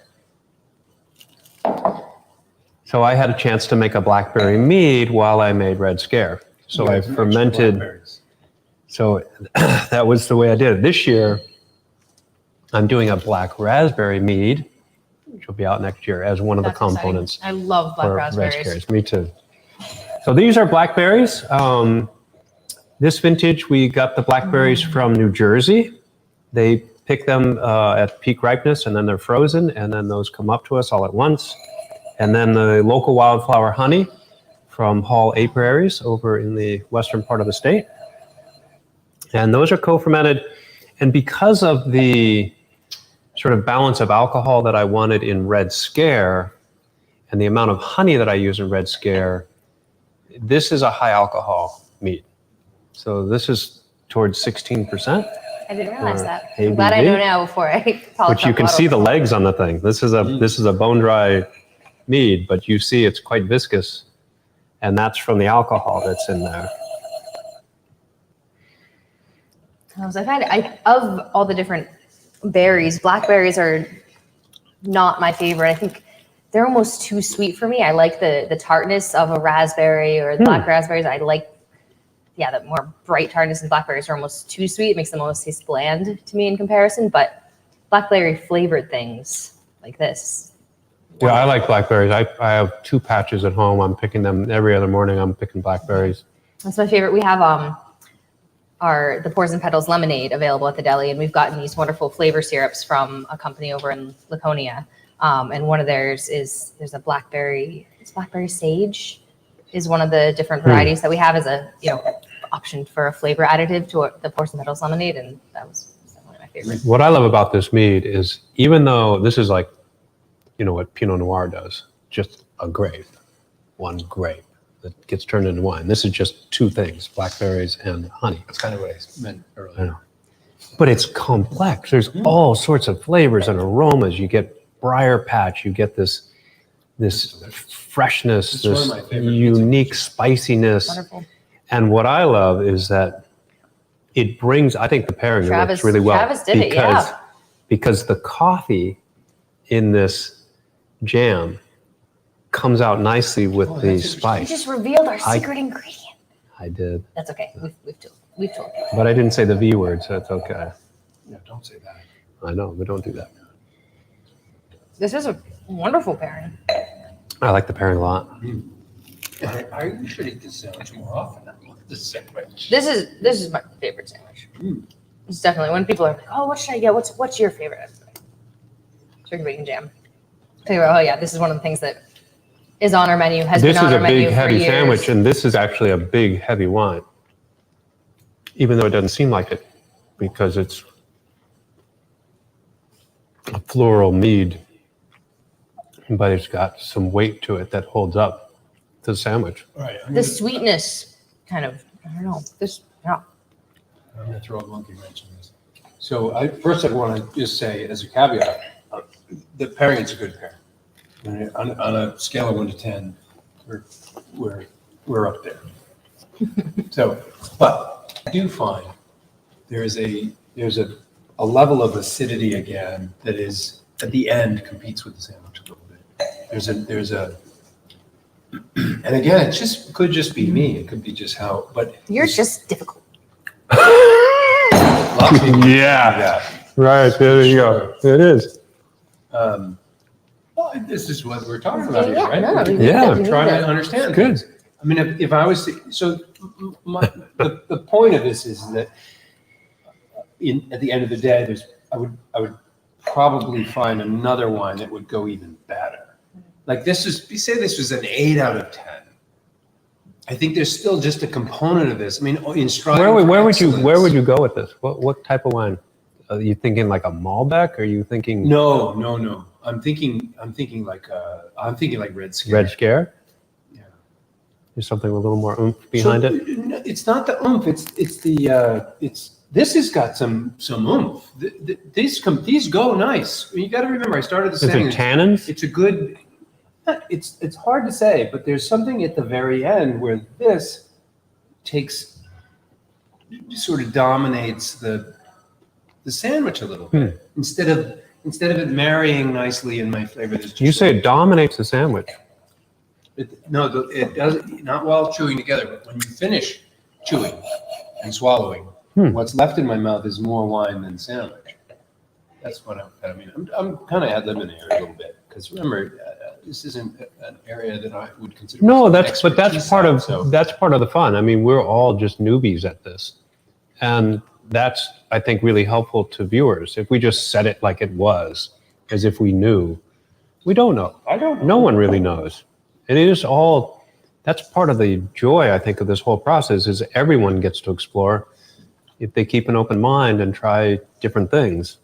So I had a chance to make a blackberry mead while I made Red Scare. So You I guys mentioned fermented. blackberries. So that was the way I did it. This year, I'm doing a black raspberry mead, which will be out next year as one of the That's exciting. components I love black for raspberries. Red Scares. Me too. So these are blackberries. This vintage, we got the blackberries from New Jersey. They pick them at peak ripeness, and then they're frozen, and then those come up to us all at once. And then the local wildflower honey from Hall Apiaries over in the western part of the state. And those are co-fermented. And because of the sort of balance of alcohol that I wanted in Red Scare and the amount of honey that I use in Red Scare, this is a high alcohol mead. So this is towards 16%. I didn't realize that. ABV. I'm glad I know now before I polish Which you off can the see the bottle. legs on the thing. This is a bone dry mead, but you see it's quite viscous, and that's from the alcohol that's in there. I find of all the different berries, blackberries are not my favorite. I think they're almost too sweet for me. I like the tartness of a raspberry or black raspberries. I like, the more bright tartness, and blackberries are almost too sweet. It makes them almost taste bland to me in comparison. But blackberry flavored things like this. Yeah, I like blackberries. I have 2 patches at home. I'm picking them every other morning. I'm picking blackberries. That's my favorite. We have the Pores and Petals lemonade available at the deli, and we've gotten these wonderful flavor syrups from a company over in Laconia. And one of there's a blackberry sage is one of the different varieties that we have as a option for a flavor additive to the Pores and Petals lemonade, and that was definitely my favorite. What I love about this mead is, even though this is like, what Pinot Noir does, just a grape, one grape that gets turned into wine. This is just 2 things, blackberries and honey. That's kind of what I meant earlier. I know. But it's complex. There's all sorts of flavors and aromas. You get briar patch, you get this freshness, It's one of this my favorite unique spiciness. Wonderful. And what I love is that it brings, I think the pairing works really well. Travis did it, yeah. Because the coffee in this jam comes out nicely with the We spice. just revealed our secret ingredient. I did. That's okay. We've told you. But I didn't say the V word, so it's okay. Yeah, don't say that. I know, we don't do that. This is a wonderful pairing. I like the pairing a lot. I should eat this sandwich more often. I love this sandwich. This is my favorite sandwich. It's definitely when people are like, "Oh, what should I get? What's your favorite?" Turkey bacon jam. This is one of the things that is on our menu. Has This been is on a our menu big, for heavy years. sandwich, and this is actually a big, heavy wine. Even though it doesn't seem like it, because it's a floral mead, but it's got some weight to it that holds up to the sandwich. All right, The sweetness, kind of. I don't know. I'm going to throw a monkey wrench in this. So I want to just say, as a caveat, the pairing is a good pairing. On a scale of 1 to 10, we're up there. So, but I do find there's a level of acidity again that is at the end competes with the sandwich a little bit. There's a and again, it could just be me. It could be just how, but You're just difficult. lots of people do Yeah. that. Right, there you go. It is. Well, this is what we're talking about here, Yeah, right? no, We're we need Yeah. it, we trying need to it. understand Good. things. I mean, if I was to, so the point of this is that at the end of the day, I would probably find another wine that would go even better. Like we say this was an 8 out of 10. I think there's still just a component of this. I mean, in striving for Where would excellence- you go with this? What type of wine? Are you thinking like a Malbec? Or are you thinking No. I'm thinking like Red Scare. Red Scare? Yeah. There's something a little more oomph behind it. It's not the oomph. This has got some oomph. These go nice. You got to remember, I started the Is it saying tannins? it's a good. It's hard to say, but there's something at the very end where this sort of dominates the sandwich a little bit instead of it marrying nicely in my flavor. You say it dominates the sandwich. It doesn't, not while chewing together, but when you finish chewing and swallowing, what's left in my mouth is more wine than sandwich. That's what I mean. I'm kind of ad-libbing here a little bit, because remember, this isn't an area that I would consider. No, that's part of so. that's part of the fun. I mean, we're all just newbies at this, and that's, I think, really helpful to viewers. If we just said it like it was, as if we knew, we don't know. I don't know. No one really knows. And it is all, that's part of the joy, I think, of this whole process, is everyone gets to explore if they keep an open mind and try different things.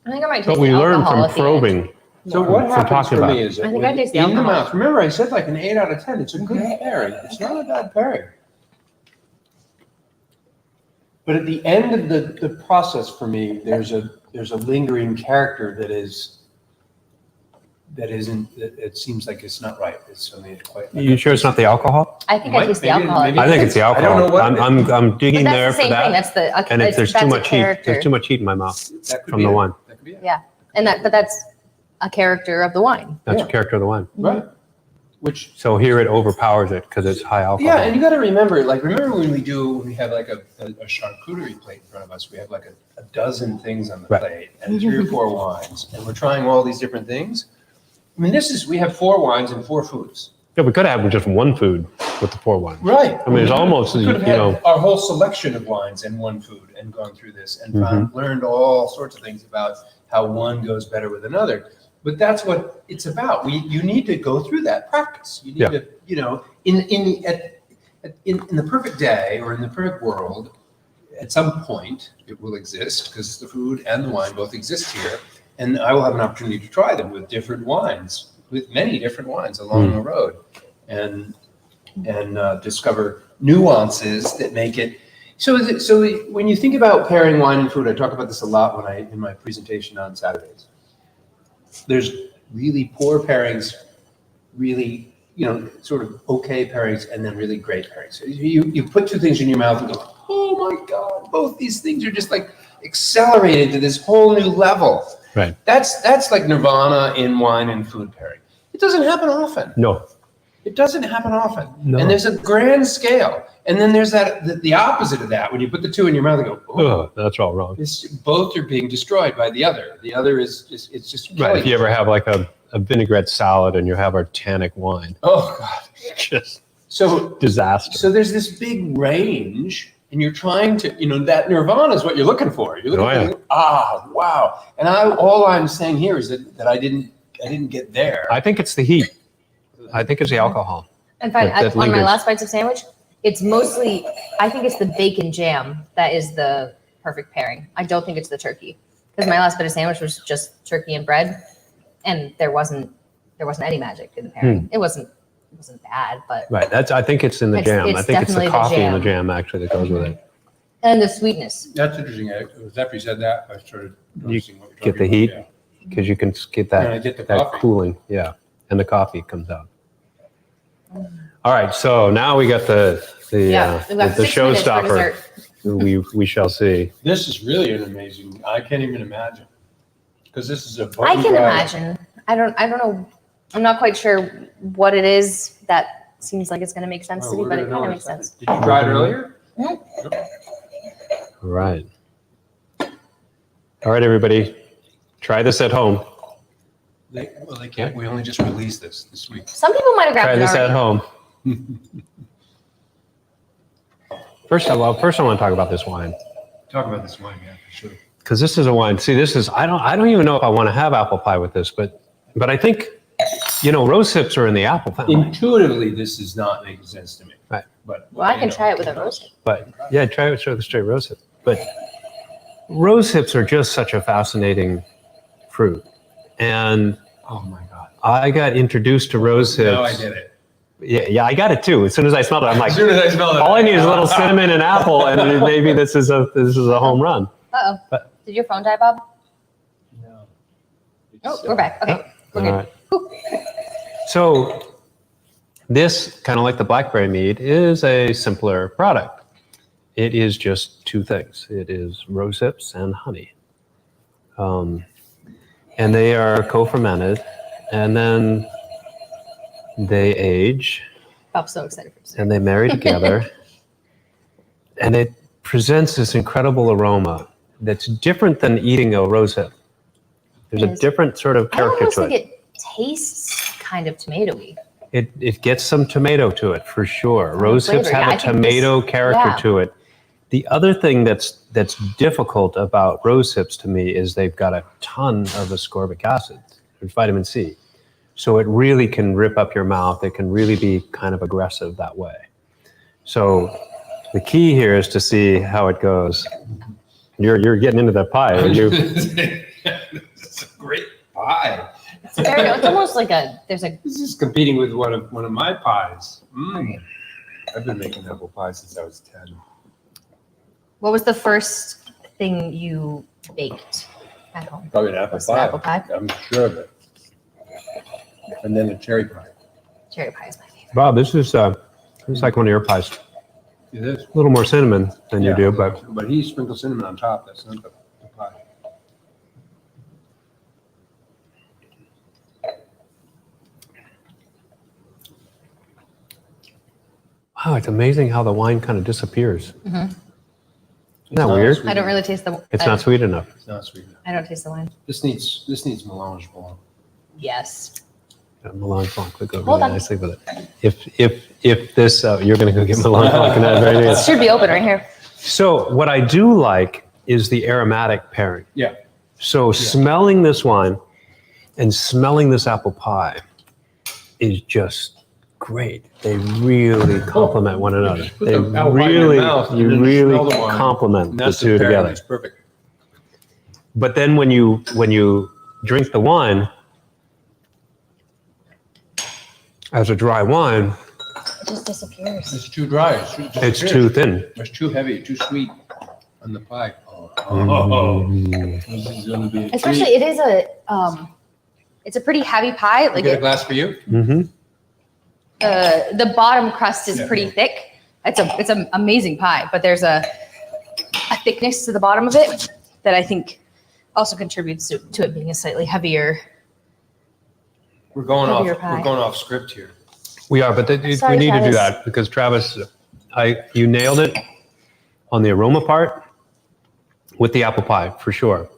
I think I might taste But we the learn alcohol from at the end. probing. So what from happens talking for about me it. is that I think I taste the in the alcohol. mouth, remember I said like an 8 out of 10. It's a good pairing. It's not a bad pairing. But at the end of the process for me, there's a lingering character that isn't, it seems like it's not right. It's something that's quite. You sure it's not the alcohol? I think I taste the alcohol. I think it's the alcohol. I don't know what. I'm digging But there that's the for same thing. that. That's the And there's that's too a much heat. character. There's too much heat in my mouth That could from be the it. wine. That could be it. Yeah, but that's a character of the wine. That's Yeah. the character of the wine. Right. Which. So here it overpowers it because it's high alcohol. Yeah, and you got to remember when we have like a charcuterie plate in front of us, we have like a dozen things on the Right. plate and 3 or 4 wines, and we're trying all these different things. I mean, we have 4 wines and 4 foods. Yeah, we could have just one food with the 4 wines. Right. I mean, it's almost, We you could have had know, our whole selection of wines and one food and gone through this and learned all sorts of things about how one goes better with another. But that's what it's about. You need to go through that practice. You need to, you know, in the perfect day or in the perfect world, at some point it will exist because the food and the wine both exist here. And I will have an opportunity to try them with different wines, with many different wines along the road, and discover nuances that make it. So when you think about pairing wine and food, I talk about this a lot in my presentation on Saturdays. There's really poor pairings, really, you know, sort of okay pairings, and then really great pairings. So you put 2 things in your mouth and go, oh my God, both these things are just like accelerated to this whole new level. right. That's like nirvana in wine and food pairing. It doesn't happen often. No. It doesn't happen often. No. And there's a grand scale. And then there's the opposite of that. When you put the 2 in your mouth and go, oh, That's all wrong. both are being destroyed by the other. The other is just, it's just Right. killing If you ever have like a vinaigrette salad and you have our tannic wine, Oh, God. just So disaster. So there's this big range, and you're trying to, you know, that nirvana is what you're looking for. You're looking for, wow. And all I'm saying here is that I didn't get there. I think it's the heat. I think it's the alcohol. In fact, That on my lingers. last bites of sandwich, it's mostly, I think it's the bacon jam that is the perfect pairing. I don't think it's the turkey, because my last bite of sandwich was just turkey and bread, and there wasn't any magic in the pairing. It wasn't bad, but Right. I think it's in the jam. it's I think it's the definitely the coffee in the jam. jam actually that goes with it. and the sweetness. That's interesting. After you said that, I started noticing what you're Get the talking heat about. because you can get And I that, get the that coffee. cooling. Yeah. And the coffee comes out. All right. So now we got the We've got 6 minutes for showstopper. dessert. We shall see. This is really an amazing. I can't even imagine, because this is a. I can imagine. I don't know. I'm not quite sure what it is that seems like it's going to make sense to me, but it kind of makes sense. Did you try it earlier? All right. All right, everybody. Try this at home. They can't. We only just released this week. Some people might have Try grabbed it this at already. home. First, I want to talk about this wine. Talk about this wine, yeah, for sure. Because this is a wine. See, this is I don't even know if I want to have apple pie with this, but I think, you know, rose hips are in the apple family. Intuitively, this is not making sense to me. Right. But Well, I can try it with a rose hip. But yeah, try it with a straight rose hip. But rose hips are just such a fascinating fruit, and oh my God. I got introduced to rose hips. No, I get it. Yeah, I got it too. As soon as I smelled it, I'm like, As soon as I smell it, all I need is a little cinnamon and apple, and maybe this is a home run. Uh-oh. But- Did your phone die, Bob? No. Oh, we're back. Okay. We're All good. right. So this, kind of like the blackberry mead, is a simpler product. It is just 2 things. It is rose hips and honey. And they are co-fermented, and then they age, Bob's so excited for this. and they marry together, and it presents this incredible aroma that's different than eating a rose hip. There's a Yes. different sort of I character almost to think it. it tastes kind of tomatoey. It gets some tomato to it for sure. Rose flavor. hips Yeah, have I a think tomato character yeah. to it. The other thing that's difficult about rose hips to me is they've got a ton of ascorbic acid, there's vitamin C. So it really can rip up your mouth. It can really be kind of aggressive that way. So the key here is to see how it goes. You're getting into that pie. Are you? It's a great pie. It's almost like there's a, This is competing with one of my pies. I've been making apple pie since I was 10. What was the first thing you baked at home? Probably an apple Was it pie. apple pie? I'm sure of it. And then a cherry pie. Cherry pie is my favorite. Wow, this is like one of your pies. It is. A little more cinnamon than you do, but he sprinkled cinnamon on top. That's not the pie. wow, it's amazing how the wine kind of disappears. Mm-hmm. Isn't that weird? I don't really taste the. It's not sweet enough. It's not sweet enough. I don't taste the wine. This needs melange blanc. Yes. Melange Blanc would go Hold really on. nicely with it. If this, you're going to go get Melange Blanc and that very It nice. should be open right here. So what I do like is the aromatic pairing. Yeah. So smelling this wine and smelling this apple pie is just great. They really complement one another. Put They the apple pie in your really, mouth and you then really smell the wine. complement And the that's two pairing. together. It's perfect. But then when you drink the wine as a dry wine, It just disappears. It's too dry. it's too thin. It's too heavy, too sweet on the pie. This is gonna be a Especially, treat. it is it's a pretty heavy pie. Like Get a glass for you? Mm-hmm. The bottom crust is pretty thick. It's an amazing pie, but there's a thickness to the bottom of it that I think also contributes to it being a slightly heavier. We're going Heavier off. pie. We're going off script here. We are, but Sorry, we need to do Travis. that because Travis, you nailed it on the aroma part with the apple pie for sure.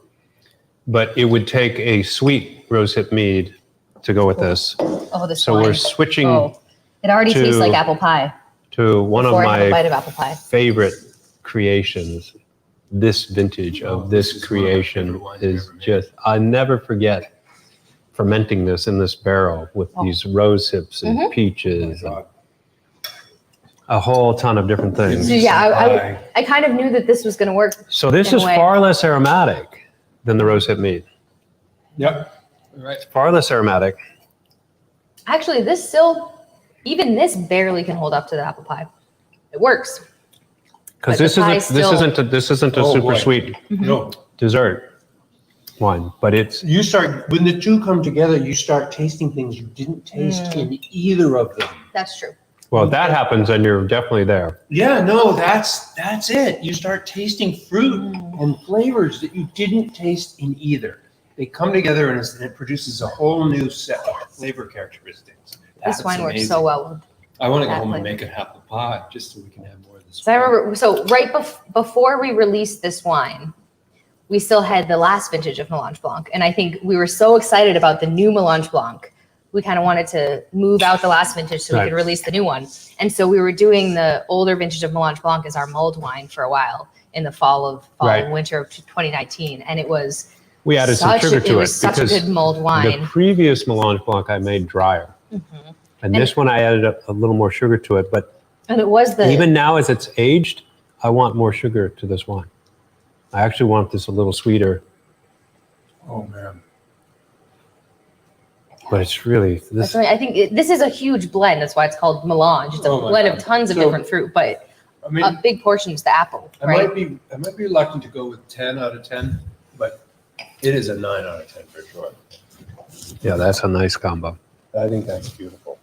But it would take a sweet rosehip mead to go with this. Oh, this So wine. we're switching Oh, it already tastes to- like apple pie. to one of Before I have a bite my of apple pie. favorite creations. This vintage of this this is one of my creation favorite wines is I've ever made. just, I never forget fermenting this in this barrel with Oh. these rose hips and Mhm. peaches and a whole ton of different things. So yeah, Pie. I kind of knew that this was going to work. So this In a is way. far less aromatic than the rosehip mead. Yep. All right. Far less aromatic. Actually, even this barely can hold up to the apple pie. It works. Because But the this pie isn't a Oh, super boy. sweet No. dessert wine, but it's You start, when the two come together, you start tasting things you didn't taste in either of them. That's true. well, if that happens, then you're definitely there. Yeah, no, that's it. You start tasting fruit and flavors that you didn't taste in either. They come together and it produces a whole new set of flavor characteristics. This That's wine works amazing. so well with. I want to go that home and flavor. make an apple pie just so we can have more of this. So I remember, right before we released this wine, we still had the last vintage of Melange Blanc, and I think we were so excited about the new Melange Blanc, we kind of wanted to move out the last vintage so we Right. could release the new one. And so we were doing the older vintage of Melange Blanc as our mulled wine for a while in the fall Right. and winter of 2019, and it was We added some such sugar it to was it such a because good mulled the wine. previous Melange Blanc I made drier. And this one I added a little more sugar to it, but And it was the even now as it's aged, I want more sugar to this wine. I actually want this a little sweeter, Oh, man. but it's really this. I think this is a huge blend. That's why it's called melange. It's a Oh my blend God. of tons of So- different fruit, but I mean, a big portion is the apple, I right? might be reluctant to go with 10 out of 10, but it is a 9 out of 10 for sure. Yeah, that's a nice combo. I think that's beautiful.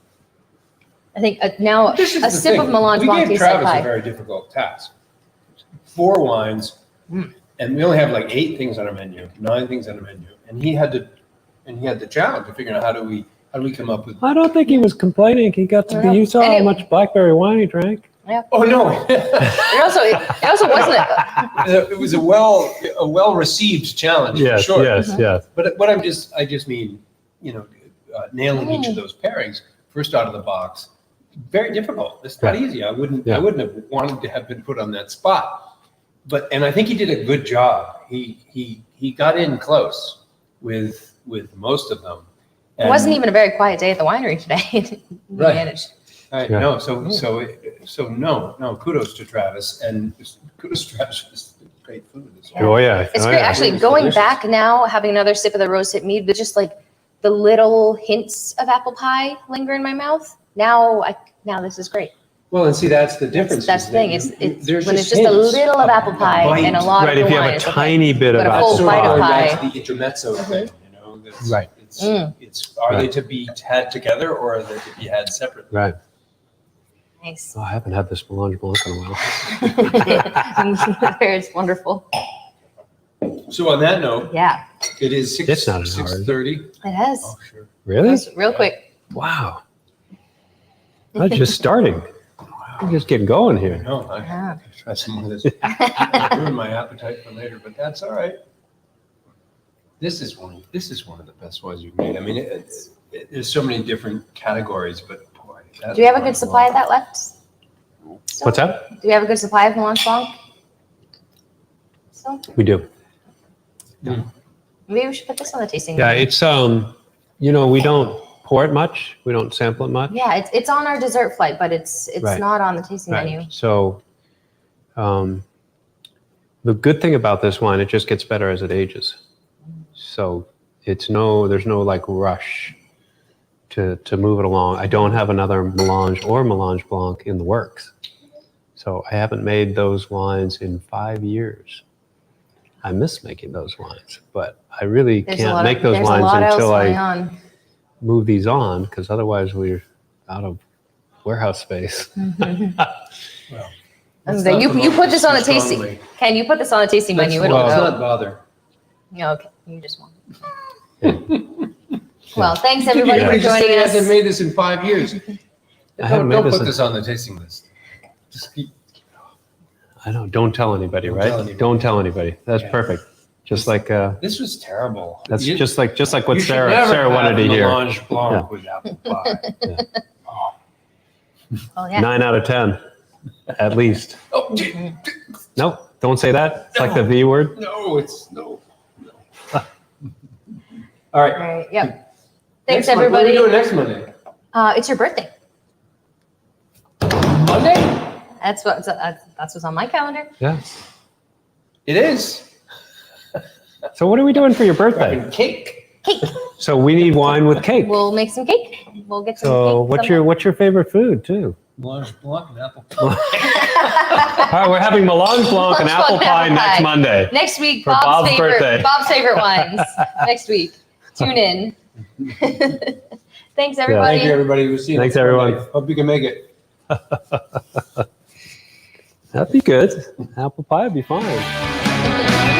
I think now This is a the sip thing. of melange We blanc gave tastes like Travis a pie. very difficult task. 4 wines, and we only have like 8 things on our menu, 9 things on our menu, and he had the challenge of figuring out how do we come up with. I don't think he was complaining. He got to be. You saw how much blackberry wine he drank. Oh no! It also wasn't. It was a well received challenge. Yes, for sure. yes, yes. But I just mean, nailing each of those pairings first out of the box, very difficult. It's not Yeah. easy. I wouldn't Yeah. have wanted to have been put on that spot. And I think he did a good job. He got in close with most of them. It wasn't even a very quiet day at the winery today. We Right. managed. Yeah. No, so no, kudos to Travis, and kudos to Travis for this great food. Oh yeah. It's oh, great. yeah. Actually, It's going delicious. back now, having another sip of the rosehip mead, with just like the little hints of apple pie linger in my mouth. Now this is great. Well, and see, that's the difference. That's the thing. It's There's when it's just a hints, little of apple pie bite. and a lot Right, of if the you have wine. a it's okay. tiny bit of But a apple full bite of pie. That's the intermezzo thing, you know? That's, Right. It's are they to be had together or are they to be had separately? Right. Nice. Oh, I haven't had this Melange Blanc in a while. It's wonderful. So on that note, Yeah, it is It's not an hour, is it? 6:30. it has. Oh, sure. Really? That's real quick. Wow. I'm just starting. I'm just getting going I here. know. I Yeah. try some of this. Ruin my appetite for later, but that's all right. This is one of the best wines you've made. I mean, there's so many different categories, but boy. Do we have a good supply of that left? Still? What's that? Do we have a good supply of Melange Blanc? Still? We do. Maybe we should put this on the tasting Yeah, menu. it's we don't pour it much. We don't sample it much. Yeah, it's on our dessert flight, but it's Right. not on the tasting menu. Right. So, the good thing about this wine, it just gets better as it ages. So there's no like rush to move it along. I don't have another Melange or Melange Blanc in the works. So I haven't made those wines in 5 years. I miss making those wines, but I really can't make those wines until I move these on, because otherwise we're out of warehouse space. Well, You put this on a tasting. Ken, you put this on a tasting menu. It'll Let's go. not bother. Yeah, okay, you just want. Well, thanks everybody You for just said joining you hasn't us. made this in 5 years. haven't made Don't this put in- this on the tasting list. Just keep. I know. Don't tell anybody, Don't right? tell anybody. Don't tell anybody. That's Yeah. perfect. Just like This was terrible. that's You- just like what you should Sarah never wanted to have hear. Melange Blanc Yeah. with apple pie. Oh yeah. 9 out of 10, at least. Oh, Nope. Don't say that. It's like the V word. no, it's no. All right. All right. Yep. Thanks Next month. What are we everybody. doing next Monday? It's your birthday. Monday? That's what's on my calendar. Yeah. It is. So what are we doing for your birthday? Fucking cake. Cake. So we need wine with cake. We'll make some cake. We'll get some So cake. what's your favorite food too? Melange Blanc and apple pie. All right, we're having Melange Blanc and Melange apple Blanc and pie apple next pie. Monday. Next week, For Bob's favorite birthday. Bob's favorite wines. Next week. Tune in. Thanks everybody. Thank you, everybody. We'll see you Thanks, next everyone. Monday. Hope you can make it. That'd be good. Apple pie would be fine.